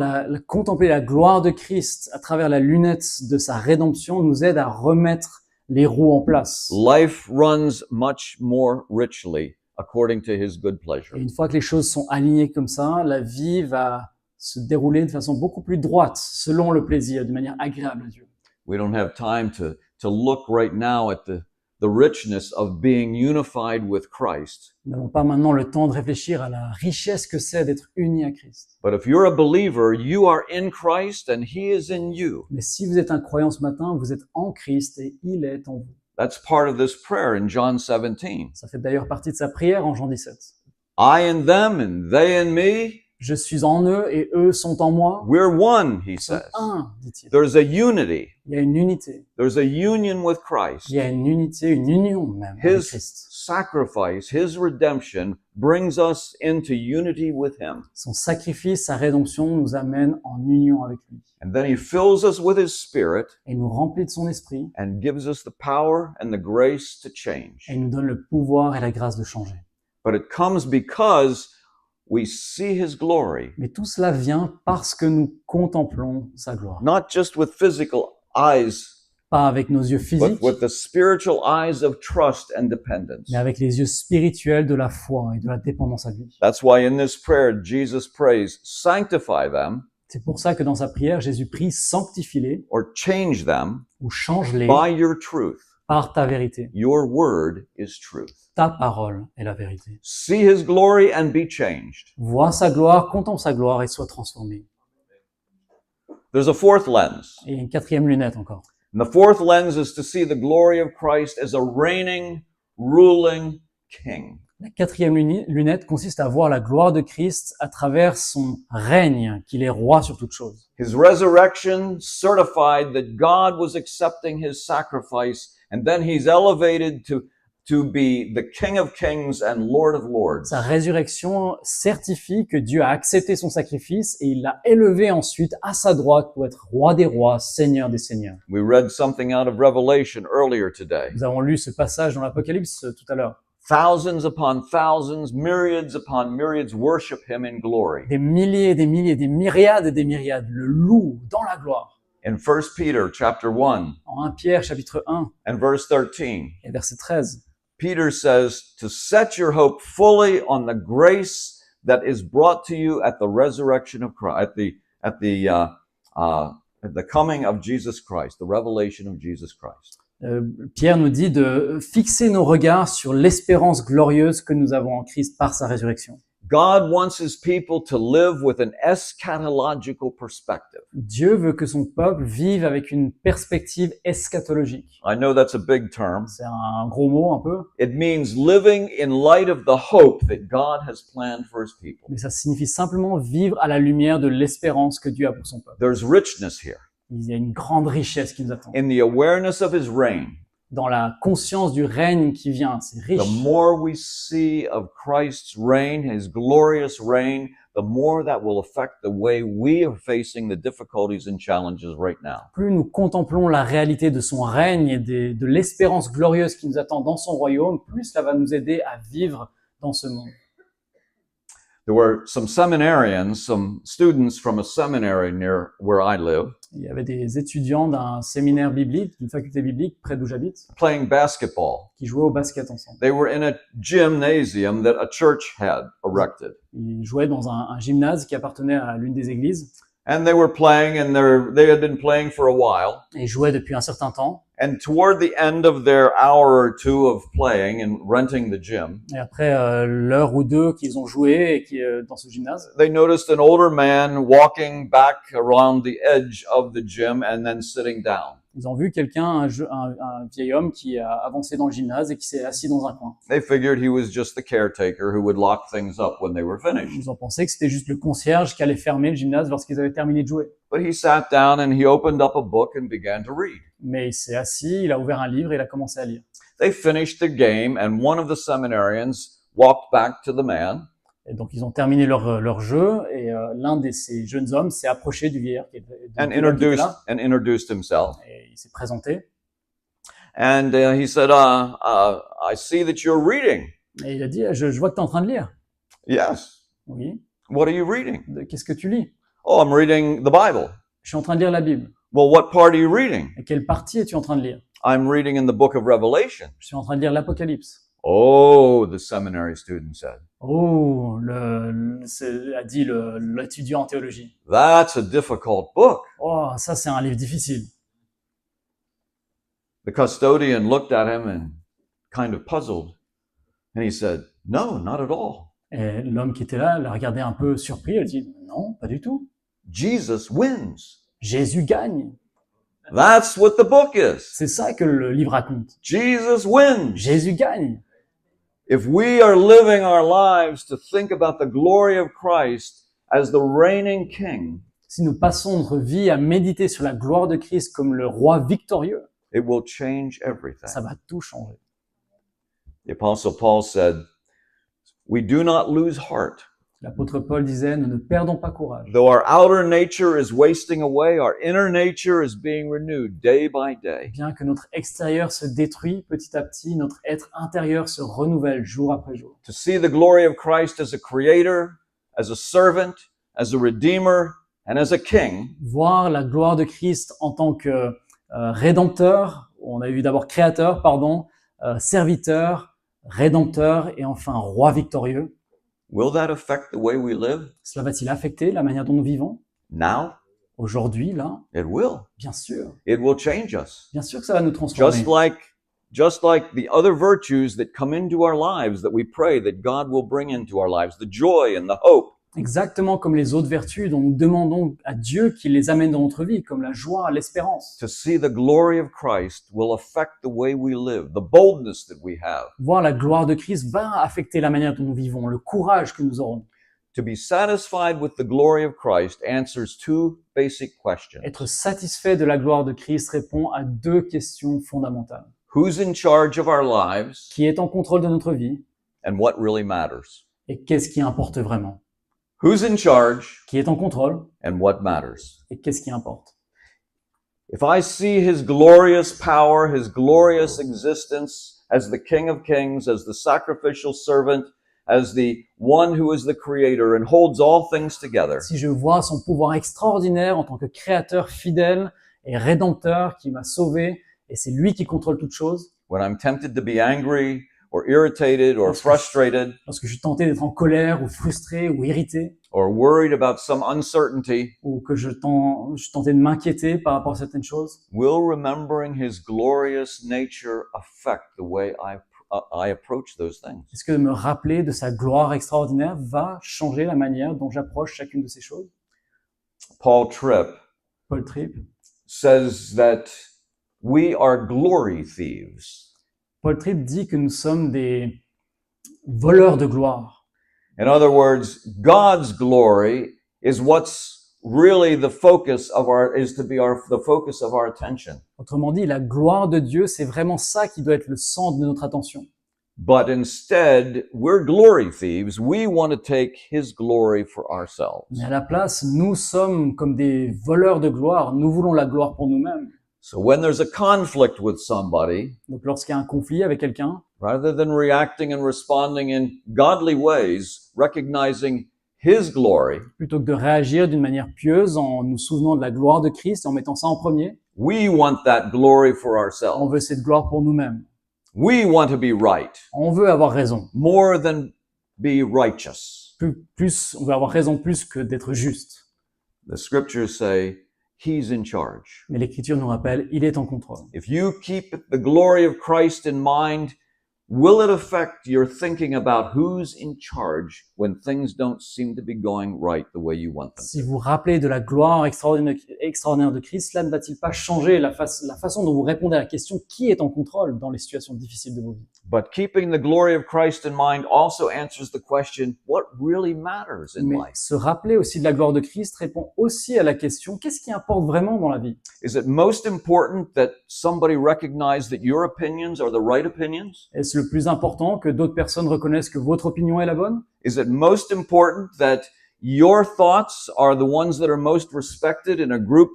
Speaker 2: contempler la gloire de Christ à travers la lunette de sa rédemption nous aide à remettre les roues en place.
Speaker 1: Life runs much more richly according to his good pleasure.
Speaker 2: Et une fois que les choses sont alignées comme ça, la vie va se dérouler de façon beaucoup plus droite, selon le plaisir, de manière agréable à Dieu.
Speaker 1: We don't have time to look right now at the richness of being unified with Christ.
Speaker 2: Nous n'avons pas maintenant le temps de réfléchir à la richesse que c'est d'être unis à Christ.
Speaker 1: But if you're a believer, you are in Christ and he is in you.
Speaker 2: Mais si vous êtes un croyant ce matin, vous êtes en Christ et il est en vous.
Speaker 1: That's part of this prayer in John 17.
Speaker 2: Ça fait d'ailleurs partie de sa prière en Jean 17.
Speaker 1: I in them and they in me.
Speaker 2: Je suis en eux et eux sont en moi.
Speaker 1: We're one, he
Speaker 2: Ils sont
Speaker 1: says.
Speaker 2: un, dit-il.
Speaker 1: There's a unity.
Speaker 2: Il y a une unité.
Speaker 1: There's a union with Christ.
Speaker 2: Il y a une unité, une union même avec
Speaker 1: His
Speaker 2: Christ.
Speaker 1: sacrifice, his redemption brings us into unity with him.
Speaker 2: Son sacrifice, sa rédemption nous amène en union avec lui.
Speaker 1: And then he fills us with his spirit
Speaker 2: Et nous remplit de son esprit
Speaker 1: and gives us the power and the grace to change.
Speaker 2: et nous donne le pouvoir et la grâce de changer.
Speaker 1: But it comes because we see his glory,
Speaker 2: Mais tout cela vient parce que nous contemplons sa gloire.
Speaker 1: not just with physical eyes,
Speaker 2: Pas avec nos yeux
Speaker 1: but
Speaker 2: physiques,
Speaker 1: with the spiritual eyes of trust and dependence.
Speaker 2: mais avec les yeux spirituels de la foi et de la dépendance à lui.
Speaker 1: That's why in this prayer, Jesus prays, sanctify them
Speaker 2: C'est pour ça que dans sa prière, Jésus prie, sanctifie-les
Speaker 1: or change them
Speaker 2: ou change-les
Speaker 1: by your truth.
Speaker 2: par ta vérité.
Speaker 1: Your word is truth.
Speaker 2: Ta parole est la vérité.
Speaker 1: See his glory and be changed.
Speaker 2: Vois sa gloire, contemple sa gloire et sois transformé.
Speaker 1: There's a fourth lens.
Speaker 2: Et une quatrième lunette encore.
Speaker 1: And the fourth lens is to see the glory of Christ as a reigning, ruling king.
Speaker 2: La quatrième lunette consiste à voir la gloire de Christ à travers son règne, qu'il est roi sur toute chose.
Speaker 1: His resurrection certified that God was accepting his sacrifice, and then he's elevated to be the King of Kings and Lord of Lords.
Speaker 2: Sa résurrection certifie que Dieu a accepté son sacrifice et il l'a élevé ensuite à sa droite pour être roi des rois, seigneur des seigneurs.
Speaker 1: We read something out of Revelation earlier today.
Speaker 2: Nous avons lu ce passage dans l'Apocalypse tout à l'heure.
Speaker 1: Thousands upon thousands, myriads upon myriads worship him in glory.
Speaker 2: Des milliers, des milliers, des myriades et des myriades le louent dans la gloire.
Speaker 1: In 1 Peter chapter 1
Speaker 2: En 1 Pierre chapitre 1
Speaker 1: and verse 13,
Speaker 2: et verset 13,
Speaker 1: Peter says to set your hope fully on the grace that is brought to you at the resurrection of Christ, at the coming of Jesus Christ, the revelation of Jesus Christ.
Speaker 2: Pierre nous dit de fixer nos regards sur l'espérance glorieuse que nous avons en Christ par sa résurrection.
Speaker 1: God wants his people to live with an eschatological perspective.
Speaker 2: Dieu veut que son peuple vive avec une perspective eschatologique.
Speaker 1: I know that's a big term.
Speaker 2: C'est un gros mot un peu,
Speaker 1: It means living in light of the hope that God has planned for his people.
Speaker 2: mais ça signifie simplement vivre à la lumière de l'espérance que Dieu a pour son peuple.
Speaker 1: There's richness here
Speaker 2: Il y a une grande richesse qui nous attend.
Speaker 1: in the awareness of his reign.
Speaker 2: Dans la conscience du règne qui vient, c'est riche.
Speaker 1: The more we see of Christ's reign, his glorious reign, the more that will affect the way we are facing the difficulties and challenges right now.
Speaker 2: Plus nous contemplons la réalité de son règne et de l'espérance glorieuse qui nous attend dans son royaume, plus cela va nous aider à vivre dans ce monde.
Speaker 1: There were some seminarians, some students from a seminary near where I live,
Speaker 2: Il y avait des étudiants d'un séminaire biblique, d'une faculté biblique près d'où j'habite,
Speaker 1: playing basketball.
Speaker 2: qui jouaient au basket ensemble.
Speaker 1: They were in a gymnasium that a church had erected.
Speaker 2: Ils jouaient dans un gymnase qui appartenait à l'une des églises
Speaker 1: And they were playing, and they had been playing for a while.
Speaker 2: et ils jouaient depuis un certain temps.
Speaker 1: And toward the end of their hour or two of playing and renting the gym,
Speaker 2: Et après l'heure ou deux qu'ils ont joué et dans ce gymnase,
Speaker 1: they noticed an older man walking back around the edge of the gym and then sitting down.
Speaker 2: ils ont vu quelqu'un, un vieil homme qui a avancé dans le gymnase et qui s'est assis dans un coin.
Speaker 1: They figured he was just the caretaker who would lock things up when they were finished.
Speaker 2: Ils ont pensé que c'était juste le concierge qui allait fermer le gymnase lorsqu'ils avaient terminé de jouer.
Speaker 1: But he sat down and he opened up a book and began to read.
Speaker 2: Mais il s'est assis, il a ouvert un livre et il a commencé à lire.
Speaker 1: They finished the game and one of the seminarians walked back to the man
Speaker 2: Et donc ils ont terminé leur jeu et l'un de ces jeunes hommes s'est approché du vieillard qui était là
Speaker 1: and introduced himself.
Speaker 2: et il s'est présenté
Speaker 1: And he said, I see that you're reading.
Speaker 2: et il a dit je vois que tu es en train de lire.
Speaker 1: Yes.
Speaker 2: Oui.
Speaker 1: What are you reading?
Speaker 2: Qu'est-ce que tu lis?
Speaker 1: Oh, I'm reading the Bible.
Speaker 2: Je suis en train de lire la Bible.
Speaker 1: Well, what part are you reading?
Speaker 2: Et quelle partie es-tu en train de lire?
Speaker 1: I'm reading in the book of Revelation.
Speaker 2: Je suis en train de lire l'Apocalypse.
Speaker 1: Oh, the seminary student said.
Speaker 2: Oh, a dit l'étudiant en théologie.
Speaker 1: That's a difficult book.
Speaker 2: Oh, ça c'est un livre difficile.
Speaker 1: The custodian looked at him and kind of puzzled. And he said, no, not at all.
Speaker 2: Et l'homme qui était là l'a regardé un peu surpris. Il dit non, pas du tout.
Speaker 1: Jesus wins.
Speaker 2: Jésus gagne.
Speaker 1: That's what the book is.
Speaker 2: C'est ça que le livre raconte.
Speaker 1: Jesus wins.
Speaker 2: Jésus gagne.
Speaker 1: If we are living our lives to think about the glory of Christ as the reigning king,
Speaker 2: Si nous passons notre vie à méditer sur la gloire de Christ comme le roi victorieux,
Speaker 1: it will change everything.
Speaker 2: ça va tout changer.
Speaker 1: The Apostle Paul said, we do not lose heart.
Speaker 2: L'apôtre Paul disait, nous ne perdons pas courage.
Speaker 1: Though our outer nature is wasting away, our inner nature is being renewed day by day.
Speaker 2: Bien que notre extérieur se détruit petit à petit, notre être intérieur se renouvelle jour après jour.
Speaker 1: To see the glory of Christ as a creator, as a servant, as a redeemer, and as a king,
Speaker 2: Voir la gloire de Christ en tant que rédempteur, on a vu d'abord créateur, serviteur, rédempteur et enfin roi victorieux.
Speaker 1: will that affect the way we live?
Speaker 2: Cela va-t-il affecter la manière dont nous vivons?
Speaker 1: Now?
Speaker 2: Aujourd'hui, là,
Speaker 1: It will.
Speaker 2: bien sûr.
Speaker 1: It will change us.
Speaker 2: Bien sûr que ça va nous transformer.
Speaker 1: Just like the other virtues that come into our lives that we pray that God will bring into our lives, the joy and the hope.
Speaker 2: Exactement comme les autres vertus dont nous demandons à Dieu qu'il les amène dans notre vie, comme la joie, l'espérance.
Speaker 1: To see the glory of Christ will affect the way we live, the boldness that we have.
Speaker 2: Voir la gloire de Christ va affecter la manière dont nous vivons, le courage que nous aurons.
Speaker 1: To be satisfied with the glory of Christ answers two basic questions.
Speaker 2: Être satisfait de la gloire de Christ répond à deux questions fondamentales.
Speaker 1: Who's in charge of our lives
Speaker 2: Qui est en contrôle de notre vie
Speaker 1: and what really matters?
Speaker 2: et qu'est-ce qui importe vraiment?
Speaker 1: Who's in charge
Speaker 2: Qui est en contrôle
Speaker 1: and what matters?
Speaker 2: et qu'est-ce qui importe?
Speaker 1: If I see his glorious power, his glorious existence as the King of Kings, as the sacrificial servant, as the one who is the creator and holds all things together,
Speaker 2: Si je vois son pouvoir extraordinaire en tant que créateur fidèle et rédempteur qui m'a sauvé, et c'est lui qui contrôle toutes choses,
Speaker 1: when I'm tempted to be angry or irritated or frustrated
Speaker 2: lorsque je suis tenté d'être en colère ou frustré ou irrité,
Speaker 1: or worried about some uncertainty,
Speaker 2: ou que je suis tenté de m'inquiéter par rapport à certaines choses,
Speaker 1: will remembering his glorious nature affect the way I approach those things?
Speaker 2: est-ce que me rappeler de sa gloire extraordinaire va changer la manière dont j'approche chacune de ces choses?
Speaker 1: Paul Tripp
Speaker 2: Paul Tripp.
Speaker 1: says that we are glory thieves.
Speaker 2: Paul Tripp dit que nous sommes des voleurs de gloire.
Speaker 1: In other words, God's glory is what's really the focus of the focus of our attention.
Speaker 2: Autrement dit, la gloire de Dieu, c'est vraiment ça qui doit être le centre de notre attention.
Speaker 1: But instead, we're glory thieves. We want to take his glory for ourselves.
Speaker 2: Mais à la place, nous sommes comme des voleurs de gloire. Nous voulons la gloire pour nous-mêmes.
Speaker 1: So when there's a conflict with somebody,
Speaker 2: Donc lorsqu'il y a un conflit avec quelqu'un,
Speaker 1: rather than reacting and responding in godly ways, recognizing his glory,
Speaker 2: plutôt que de réagir d'une manière pieuse en nous souvenant de la gloire de Christ et en mettant ça en premier,
Speaker 1: we want that glory for
Speaker 2: on
Speaker 1: ourselves.
Speaker 2: veut cette gloire pour nous-mêmes.
Speaker 1: We want to be right
Speaker 2: On veut avoir raison.
Speaker 1: more than be righteous.
Speaker 2: On veut avoir raison plus que d'être juste.
Speaker 1: The scriptures say he's in charge.
Speaker 2: Mais l'Écriture nous rappelle, il est en contrôle.
Speaker 1: If you keep the glory of Christ in mind, will it affect your thinking about who's in charge when things don't seem to be going right the way you want them?
Speaker 2: Si vous rappelez de la gloire extraordinaire de Christ, cela ne va-t-il pas changer la façon dont vous répondez à la question qui est en contrôle dans les situations difficiles de vos vies?
Speaker 1: But keeping the glory of Christ in mind also answers the question, what really matters in
Speaker 2: Mais
Speaker 1: life?
Speaker 2: se rappeler aussi de la gloire de Christ répond aussi à la question qu'est-ce qui importe vraiment dans la vie?
Speaker 1: Is it most important that somebody recognize that your opinions are the right opinions?
Speaker 2: Est-ce le plus important que d'autres personnes reconnaissent que votre opinion est la bonne?
Speaker 1: Is it most important that your thoughts are the ones that are most respected in a group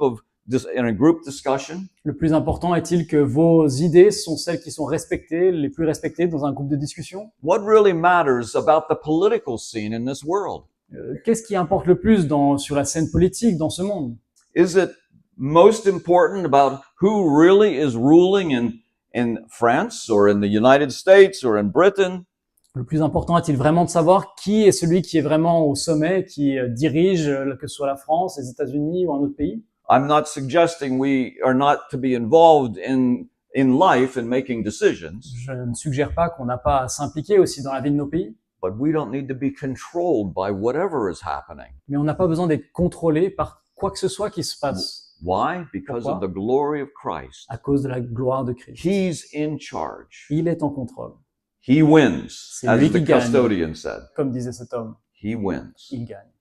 Speaker 1: discussion?
Speaker 2: Le plus important est-il que vos idées sont celles qui sont respectées, les plus respectées dans un groupe de discussion?
Speaker 1: What really matters about the political scene in this world?
Speaker 2: Qu'est-ce qui importe le plus sur la scène politique dans ce monde?
Speaker 1: Is it most important about who really is ruling in France or in the United States or in Britain?
Speaker 2: Le plus important est-il vraiment de savoir qui est celui qui est vraiment au sommet, qui dirige, que ce soit la France, les États-Unis ou un autre pays?
Speaker 1: I'm not suggesting we are not to be involved in life and making decisions,
Speaker 2: Je ne suggère pas qu'on n'a pas à s'impliquer aussi dans la vie de nos pays,
Speaker 1: but we don't need to be controlled by whatever is happening.
Speaker 2: mais on n'a pas besoin d'être contrôlé par quoi que ce soit qui se passe
Speaker 1: Why? Because of
Speaker 2: Pourquoi?
Speaker 1: the glory of Christ.
Speaker 2: à cause de la gloire de Christ.
Speaker 1: He's in charge.
Speaker 2: Il est en contrôle.
Speaker 1: He wins,
Speaker 2: C'est
Speaker 1: as
Speaker 2: lui
Speaker 1: the
Speaker 2: qui gagne.
Speaker 1: custodian said.
Speaker 2: Comme disait cet homme,
Speaker 1: He wins.
Speaker 2: il gagne.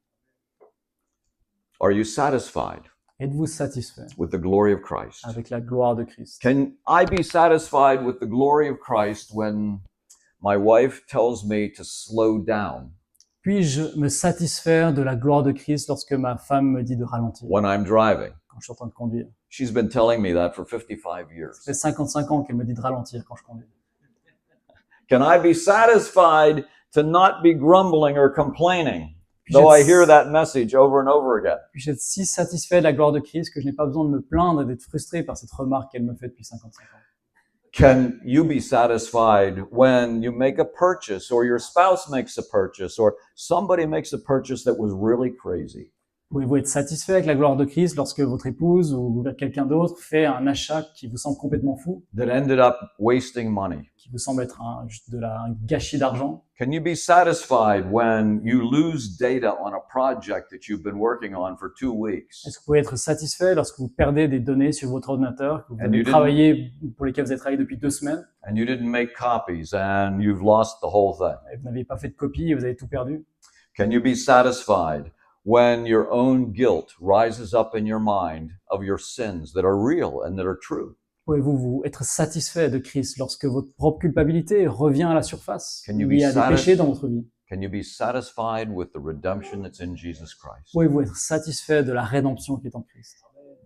Speaker 1: Are you satisfied
Speaker 2: Êtes-vous satisfait
Speaker 1: with the glory of Christ?
Speaker 2: avec la gloire de Christ?
Speaker 1: Can I be satisfied with the glory of Christ when my wife tells me to slow down
Speaker 2: Puis-je me satisfaire de la gloire de Christ lorsque ma femme me dit de ralentir
Speaker 1: when I'm driving?
Speaker 2: quand je suis en train de conduire?
Speaker 1: She's been telling me that for 55 years.
Speaker 2: Ça fait 55 ans qu'elle me dit de ralentir quand je conduis.
Speaker 1: Can I be satisfied to not be grumbling or complaining,
Speaker 2: Puis-je
Speaker 1: though I
Speaker 2: être-
Speaker 1: hear that message over and over again?
Speaker 2: Puis-je être si satisfait de la gloire de Christ que je n'ai pas besoin de me plaindre et d'être frustré par cette remarque qu'elle me fait depuis 55 ans?
Speaker 1: Can you be satisfied when you make a purchase or your spouse makes a purchase or somebody makes a purchase that was really crazy?
Speaker 2: Pouvez-vous être satisfait avec la gloire de Christ lorsque votre épouse ou quelqu'un d'autre fait un achat qui vous semble complètement fou,
Speaker 1: That ended up wasting money?
Speaker 2: qui vous semble être juste un gâchis d'argent?
Speaker 1: Can you be satisfied when you lose data on a project that you've been working on for 2 weeks?
Speaker 2: Est-ce que vous pouvez être satisfait lorsque vous perdez des données sur votre ordinateur, que vous
Speaker 1: And
Speaker 2: avez
Speaker 1: you didn't-
Speaker 2: travaillé, pour lesquelles vous avez travaillé depuis 2 semaines,
Speaker 1: And you didn't make copies and you've lost the whole thing?
Speaker 2: et vous n'avez pas fait de copie et vous avez tout perdu?
Speaker 1: Can you be satisfied when your own guilt rises up in your mind of your sins that are real and that are true?
Speaker 2: Pouvez-vous être satisfait de Christ lorsque votre propre culpabilité revient à la surface?
Speaker 1: Can you
Speaker 2: Il y
Speaker 1: be
Speaker 2: a des
Speaker 1: satis-
Speaker 2: péchés dans votre vie.
Speaker 1: Can you be satisfied with the redemption that's in Jesus Christ?
Speaker 2: Pouvez-vous être satisfait de la rédemption qui est en Christ?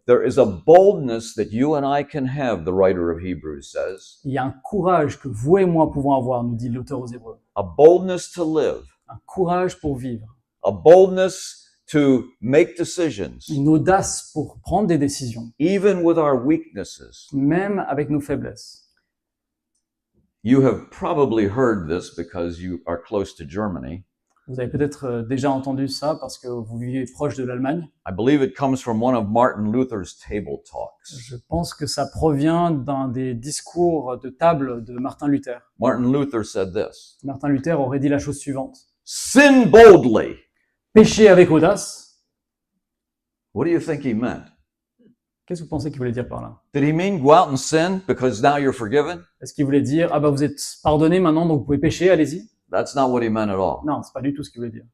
Speaker 1: There is a boldness that you and I can have, the writer of Hebrews says,
Speaker 2: Il y a un courage que vous et moi pouvons avoir, nous dit l'auteur aux Hébreux.
Speaker 1: a boldness to live,
Speaker 2: Un courage pour vivre.
Speaker 1: a boldness to make decisions,
Speaker 2: Une audace pour prendre des décisions,
Speaker 1: even with our weaknesses.
Speaker 2: même avec nos faiblesses.
Speaker 1: You have probably heard this because you are close to Germany.
Speaker 2: Vous avez peut-être déjà entendu ça parce que vous vivez proche de l'Allemagne.
Speaker 1: I believe it comes from one of Martin Luther's table talks.
Speaker 2: Je pense que ça provient d'un des discours de table de Martin Luther.
Speaker 1: Martin Luther said this:
Speaker 2: Martin Luther aurait dit la chose suivante.
Speaker 1: sin boldly.
Speaker 2: Pécher avec audace.
Speaker 1: What do you think he meant?
Speaker 2: Qu'est-ce que vous pensez qu'il voulait dire par là?
Speaker 1: Did he mean go out and sin because now you're forgiven?
Speaker 2: Est-ce qu'il voulait dire, ah bah vous êtes pardonné maintenant, donc vous pouvez pécher, allez-y?
Speaker 1: That's not what he meant at all.
Speaker 2: Non, c'est pas du tout ce qu'il voulait dire.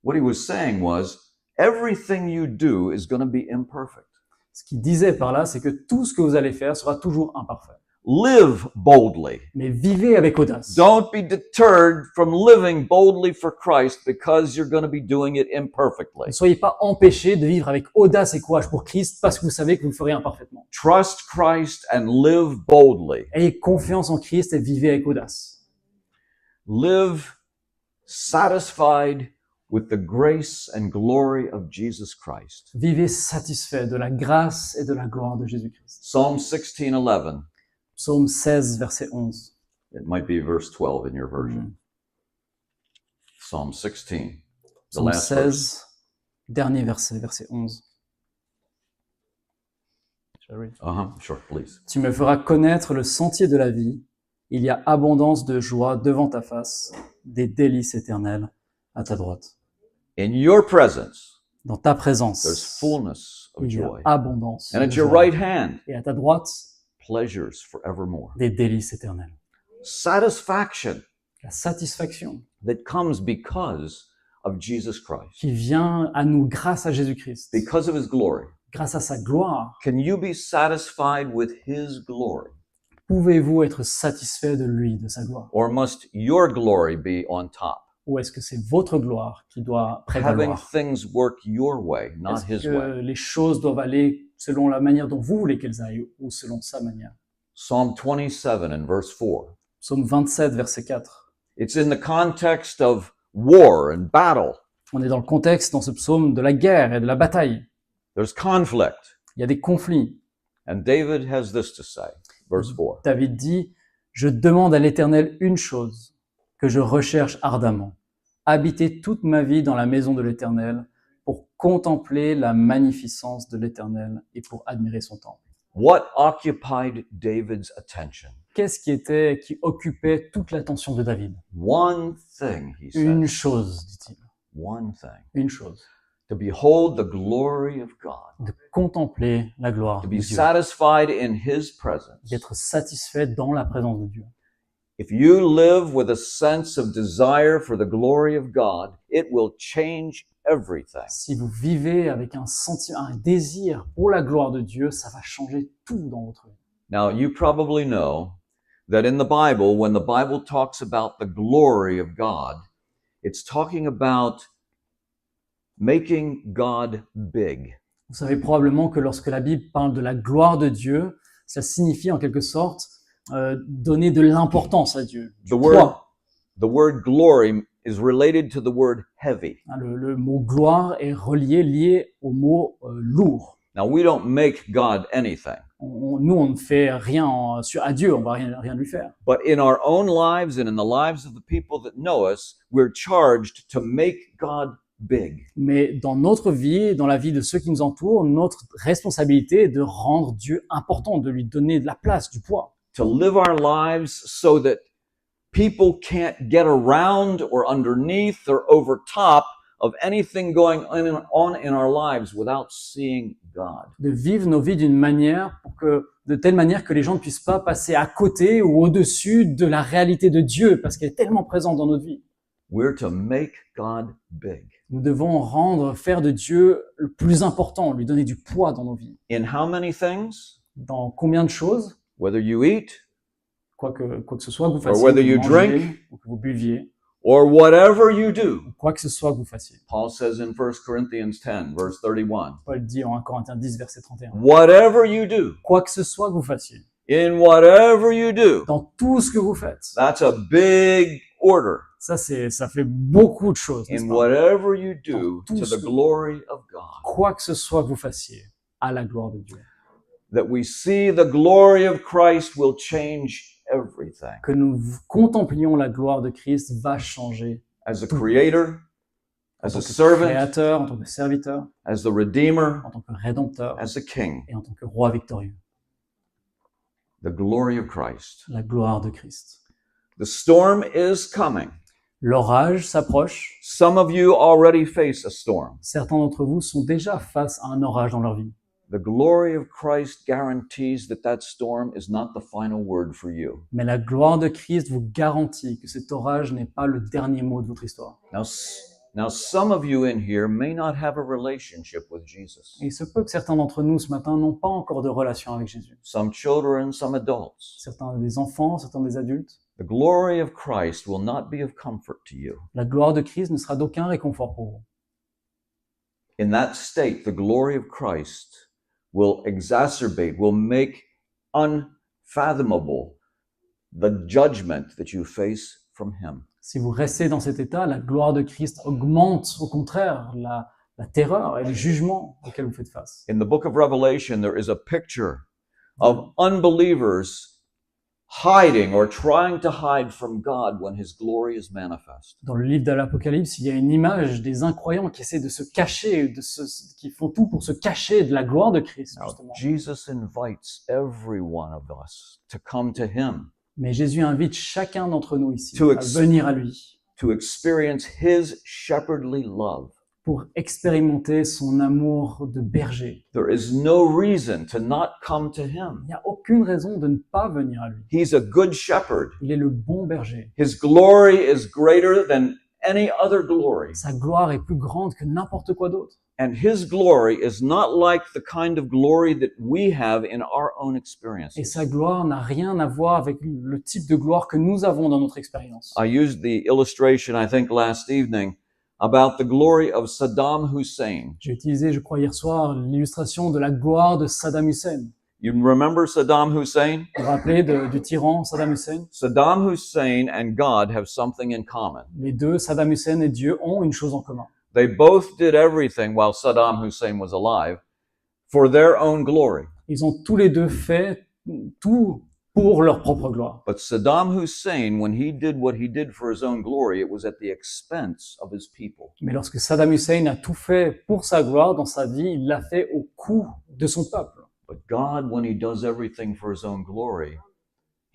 Speaker 1: What he was saying was, everything you do is going to be imperfect.
Speaker 2: Ce qu'il disait par là, c'est que tout ce que vous allez faire sera toujours imparfait.
Speaker 1: Live boldly.
Speaker 2: Mais vivez avec audace.
Speaker 1: Don't be deterred from living boldly for Christ because you're going to be doing it imperfectly.
Speaker 2: Ne soyez pas empêchés de vivre avec audace et courage pour Christ parce que vous savez que vous le ferez imparfaitement.
Speaker 1: Trust Christ and live boldly.
Speaker 2: Ayez confiance en Christ et vivez avec audace.
Speaker 1: Live satisfied with the grace and glory of Jesus Christ.
Speaker 2: Vivez satisfait de la grâce et de la gloire de Jésus-Christ.
Speaker 1: Psalm 16:11.
Speaker 2: Psaume 16, verset 11.
Speaker 1: It might be verse 12 in your version.
Speaker 2: Mm.
Speaker 1: Psalm 16. The
Speaker 2: Psaume
Speaker 1: last verse.
Speaker 2: 16, dernier verset, verset 11. Shall I read?
Speaker 1: Sure, please.
Speaker 2: Tu me feras connaître le sentier de la vie. Il y a abondance de joie devant ta face, des délices éternelles à ta droite.
Speaker 1: In your presence,
Speaker 2: Dans ta
Speaker 1: there's
Speaker 2: présence,
Speaker 1: fullness of
Speaker 2: il y a
Speaker 1: joy.
Speaker 2: abondance
Speaker 1: And
Speaker 2: de
Speaker 1: at your
Speaker 2: joie.
Speaker 1: right hand,
Speaker 2: Et à ta droite,
Speaker 1: pleasures forevermore.
Speaker 2: des délices éternelles.
Speaker 1: Satisfaction
Speaker 2: La satisfaction
Speaker 1: that comes because of Jesus Christ,
Speaker 2: qui vient à nous grâce à Jésus-Christ,
Speaker 1: because of his glory.
Speaker 2: grâce à sa gloire.
Speaker 1: Can you be satisfied with his glory?
Speaker 2: Pouvez-vous être satisfait de lui, de sa gloire?
Speaker 1: Or must your glory be on top?
Speaker 2: ou est-ce que c'est votre gloire qui doit
Speaker 1: having
Speaker 2: prévaloir?
Speaker 1: things work your way, not
Speaker 2: Est-ce
Speaker 1: his way.
Speaker 2: que les choses doivent aller selon la manière dont vous voulez qu'elles aillent ou selon sa manière?
Speaker 1: Psalm 27 and verse 4.
Speaker 2: Psaume 27, verset 4.
Speaker 1: It's in the context of war and battle.
Speaker 2: On est dans le contexte, dans ce psaume, de la guerre et de la bataille.
Speaker 1: There's conflict.
Speaker 2: Il y a des conflits.
Speaker 1: And David has this to say, verse 4.
Speaker 2: David dit, « Je demande à l'Éternel une chose que je recherche ardemment, habiter toute ma vie dans la maison de l'Éternel pour contempler la magnificence de l'Éternel et pour admirer son temple. »
Speaker 1: What occupied David's attention?
Speaker 2: Qu'est-ce qui occupait toute l'attention de David?
Speaker 1: One thing, he
Speaker 2: Une
Speaker 1: says.
Speaker 2: chose, dit-il,
Speaker 1: One thing.
Speaker 2: une chose,
Speaker 1: To behold the glory of God.
Speaker 2: de contempler la gloire
Speaker 1: To
Speaker 2: de
Speaker 1: be
Speaker 2: Dieu,
Speaker 1: satisfied in his presence.
Speaker 2: d'être satisfait dans la présence de Dieu.
Speaker 1: If you live with a sense of desire for the glory of God, it will change everything.
Speaker 2: Si vous vivez avec un sentiment, un désir pour la gloire de Dieu, ça va changer tout dans votre vie.
Speaker 1: Now, you probably know that in the Bible, when the Bible talks about the glory of God, it's talking about making God big.
Speaker 2: Vous savez probablement que lorsque la Bible parle de la gloire de Dieu, ça signifie en quelque sorte donner de l'importance à Dieu.
Speaker 1: The word glory is related to the word heavy.
Speaker 2: Le mot gloire est lié au mot lourd.
Speaker 1: Now, we don't make God anything,
Speaker 2: Nous, on ne fait rien à Dieu, on va rien lui faire.
Speaker 1: but in our own lives and in the lives of the people that know us, we're charged to make God big.
Speaker 2: Mais dans notre vie, dans la vie de ceux qui nous entourent, notre responsabilité est de rendre Dieu important, de lui donner de la place, du poids.
Speaker 1: To live our lives so that people can't get around or underneath or over top of anything going on in our lives without seeing God.
Speaker 2: De vivre nos vies de telle manière que les gens ne puissent pas passer à côté ou au-dessus de la réalité de Dieu, parce qu'elle est tellement présente dans notre vie.
Speaker 1: We're to make God big.
Speaker 2: Nous devons faire de Dieu le plus important, lui donner du poids dans nos vies.
Speaker 1: In how many things?
Speaker 2: Dans combien de choses,
Speaker 1: Whether you eat
Speaker 2: quoi que ce soit que vous fassiez,
Speaker 1: whether
Speaker 2: que
Speaker 1: you
Speaker 2: vous mangiez,
Speaker 1: drink.
Speaker 2: ou que vous buviez,
Speaker 1: or whatever you do.
Speaker 2: quoi que ce soit que vous fassiez.
Speaker 1: Paul says in 1 Corinthians 10, verse 31,
Speaker 2: Paul dit en 1 Corinthiens 10, verset 31.
Speaker 1: whatever you do,
Speaker 2: Quoi que ce soit que vous fassiez,
Speaker 1: in whatever you do,
Speaker 2: dans tout ce que vous faites,
Speaker 1: that's a big order.
Speaker 2: ça fait beaucoup de choses. n'est-ce
Speaker 1: In
Speaker 2: pas?
Speaker 1: whatever you do,
Speaker 2: Dans tout
Speaker 1: to
Speaker 2: ce
Speaker 1: the
Speaker 2: que-
Speaker 1: glory of God.
Speaker 2: Quoi que ce soit que vous fassiez, à la gloire de Dieu.
Speaker 1: That we see the glory of Christ will change everything.
Speaker 2: Que nous contemplions la gloire de Christ va changer.
Speaker 1: As a creator,
Speaker 2: En
Speaker 1: as
Speaker 2: tant
Speaker 1: a
Speaker 2: que
Speaker 1: servant,
Speaker 2: créateur, en tant que serviteur,
Speaker 1: as the redeemer,
Speaker 2: en tant que rédempteur
Speaker 1: as a king.
Speaker 2: et en tant que roi victorieux.
Speaker 1: The glory of Christ.
Speaker 2: La gloire de Christ.
Speaker 1: The storm is coming.
Speaker 2: L'orage s'approche.
Speaker 1: Some of you already face a storm.
Speaker 2: Certains d'entre vous sont déjà face à un orage dans leur vie.
Speaker 1: The glory of Christ guarantees that that storm is not the final word for you.
Speaker 2: Mais la gloire de Christ vous garantit que cet orage n'est pas le dernier mot de votre histoire.
Speaker 1: Now, some of you in here may not have a relationship with Jesus.
Speaker 2: Et il se peut que certains d'entre nous ce matin n'ont pas encore de relation avec Jésus.
Speaker 1: Some children, some adults.
Speaker 2: Certains des enfants, certains des adultes.
Speaker 1: The glory of Christ will not be of comfort to you.
Speaker 2: La gloire de Christ ne sera d'aucun réconfort pour vous.
Speaker 1: In that state, the glory of Christ will exacerbate, will make unfathomable the judgment that you face from Him.
Speaker 2: Si vous restez dans cet état, la gloire de Christ augmente au contraire la terreur et le jugement auquel vous faites face.
Speaker 1: In the book of Revelation, there is a picture of unbelievers hiding or trying to hide from God when His glory is manifest.
Speaker 2: Dans le livre de l'Apocalypse, il y a une image des incroyants qui essaient de se cacher, qui font tout pour se cacher de la gloire de Christ,
Speaker 1: Now,
Speaker 2: justement.
Speaker 1: Jesus invites every one of us to come to Him,
Speaker 2: Mais Jésus invite chacun d'entre nous ici
Speaker 1: To
Speaker 2: à venir à lui
Speaker 1: to experience His shepherdly love.
Speaker 2: pour expérimenter son amour de berger.
Speaker 1: There is no reason to not come to Him.
Speaker 2: Il n'y a aucune raison de ne pas venir à lui.
Speaker 1: He's a good shepherd.
Speaker 2: Il est le bon berger.
Speaker 1: His glory is greater than any other glory.
Speaker 2: Sa gloire est plus grande que n'importe quoi d'autre.
Speaker 1: And his glory is not like the kind of glory that we have in our own
Speaker 2: Et
Speaker 1: experiences.
Speaker 2: sa gloire n'a rien à voir avec le type de gloire que nous avons dans notre expérience.
Speaker 1: I used the illustration, I think, last evening about the glory of Saddam Hussein.
Speaker 2: J'ai utilisé, je crois, hier soir, l'illustration de la gloire de Saddam Hussein.
Speaker 1: You remember Saddam Hussein?
Speaker 2: Vous vous rappelez du tyran Saddam Hussein?
Speaker 1: Saddam Hussein and God have something in common.
Speaker 2: Les deux, Saddam Hussein et Dieu, ont une chose en commun.
Speaker 1: They both did everything while Saddam Hussein was alive for their own glory.
Speaker 2: Ils ont tous les deux fait tout pour leur propre gloire.
Speaker 1: But Saddam Hussein, when he did what he did for his own glory, it was at the expense of his people.
Speaker 2: Mais lorsque Saddam Hussein a tout fait pour sa gloire dans sa vie, il l'a fait au coût de son peuple.
Speaker 1: But God, when he does everything for his own glory,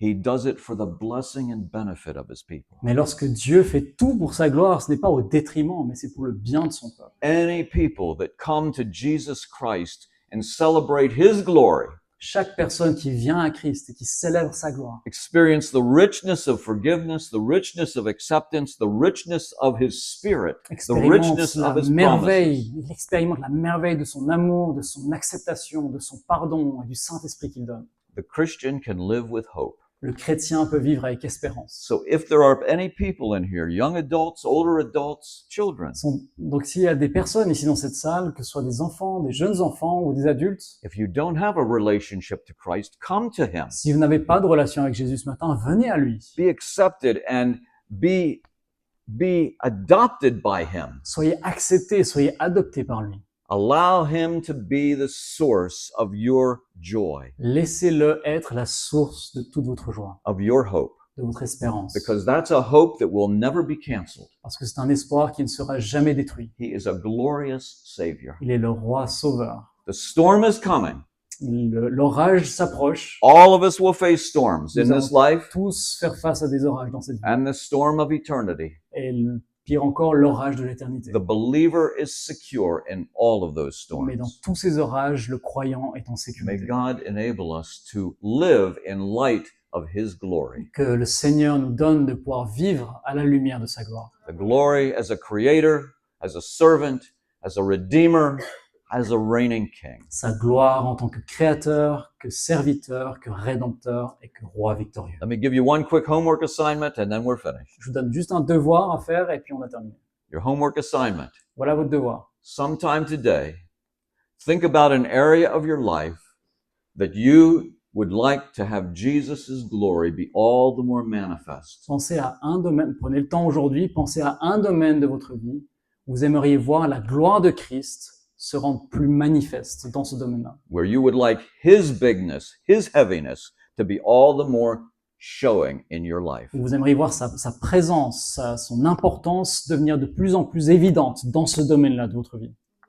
Speaker 1: he does it for the blessing and benefit of his people.
Speaker 2: Mais lorsque Dieu fait tout pour sa gloire, ce n'est pas au détriment, mais c'est pour le bien de son peuple.
Speaker 1: Any people that come to Jesus Christ and celebrate his glory
Speaker 2: Chaque personne qui vient à Christ et qui célèbre sa gloire
Speaker 1: experience the richness of forgiveness, the richness of acceptance, the richness of his spirit, the
Speaker 2: expérimente
Speaker 1: richness
Speaker 2: la
Speaker 1: of his promises.
Speaker 2: merveille, il expérimente la merveille de son amour, de son acceptation, de son pardon et du Saint-Esprit qu'il donne.
Speaker 1: The Christian can live with hope.
Speaker 2: Le chrétien peut vivre avec espérance.
Speaker 1: So if there are any people in here, young adults, older adults, children,
Speaker 2: Donc s'il y a des personnes ici dans cette salle, que ce soit des enfants, des jeunes enfants ou des adultes,
Speaker 1: if you don't have a relationship to Christ, come to him.
Speaker 2: si vous n'avez pas de relation avec Jésus ce matin, venez à lui.
Speaker 1: Be accepted and be adopted by him.
Speaker 2: Soyez acceptés, soyez adoptés par lui.
Speaker 1: Allow him to be the source of your joy,
Speaker 2: Laissez-le être la source de toute votre joie,
Speaker 1: of your hope,
Speaker 2: de votre espérance.
Speaker 1: because that's a hope that will never be canceled.
Speaker 2: Parce que c'est un espoir qui ne sera jamais détruit.
Speaker 1: He is a glorious Savior.
Speaker 2: Il est le roi sauveur.
Speaker 1: The storm is coming.
Speaker 2: L'orage s'approche.
Speaker 1: All of us will face storms in this life
Speaker 2: Tous faire face à des orages dans cette vie.
Speaker 1: and the storm of eternity.
Speaker 2: Et pire encore, l'orage de l'éternité.
Speaker 1: The believer is secure in all of those
Speaker 2: Mais dans
Speaker 1: storms.
Speaker 2: tous ces orages, le croyant est en
Speaker 1: May
Speaker 2: sécurité.
Speaker 1: God enable us to live in light of his glory.
Speaker 2: Que le Seigneur nous donne de pouvoir vivre à la lumière de sa gloire.
Speaker 1: The glory as a creator, as a servant, as a redeemer, as a reigning king.
Speaker 2: Sa gloire en tant que créateur, que serviteur, que rédempteur et que roi victorieux.
Speaker 1: Let me give you one quick homework assignment and then we're finished.
Speaker 2: Je vous donne juste un devoir à faire et puis on a terminé.
Speaker 1: Your homework assignment.
Speaker 2: Voilà votre devoir.
Speaker 1: Sometime today, think about an area of your life that you would like to have Jesus' glory be all the more manifest.
Speaker 2: Pensez à un domaine, prenez le temps aujourd'hui, pensez à un domaine de votre vie où vous aimeriez voir la gloire de Christ se rendre plus manifeste dans ce domaine-là.
Speaker 1: Where you would like his bigness, his heaviness to be all the more showing in your life.
Speaker 2: Où vous aimeriez voir sa présence, son importance devenir de plus en plus évidente dans ce domaine-là de votre vie.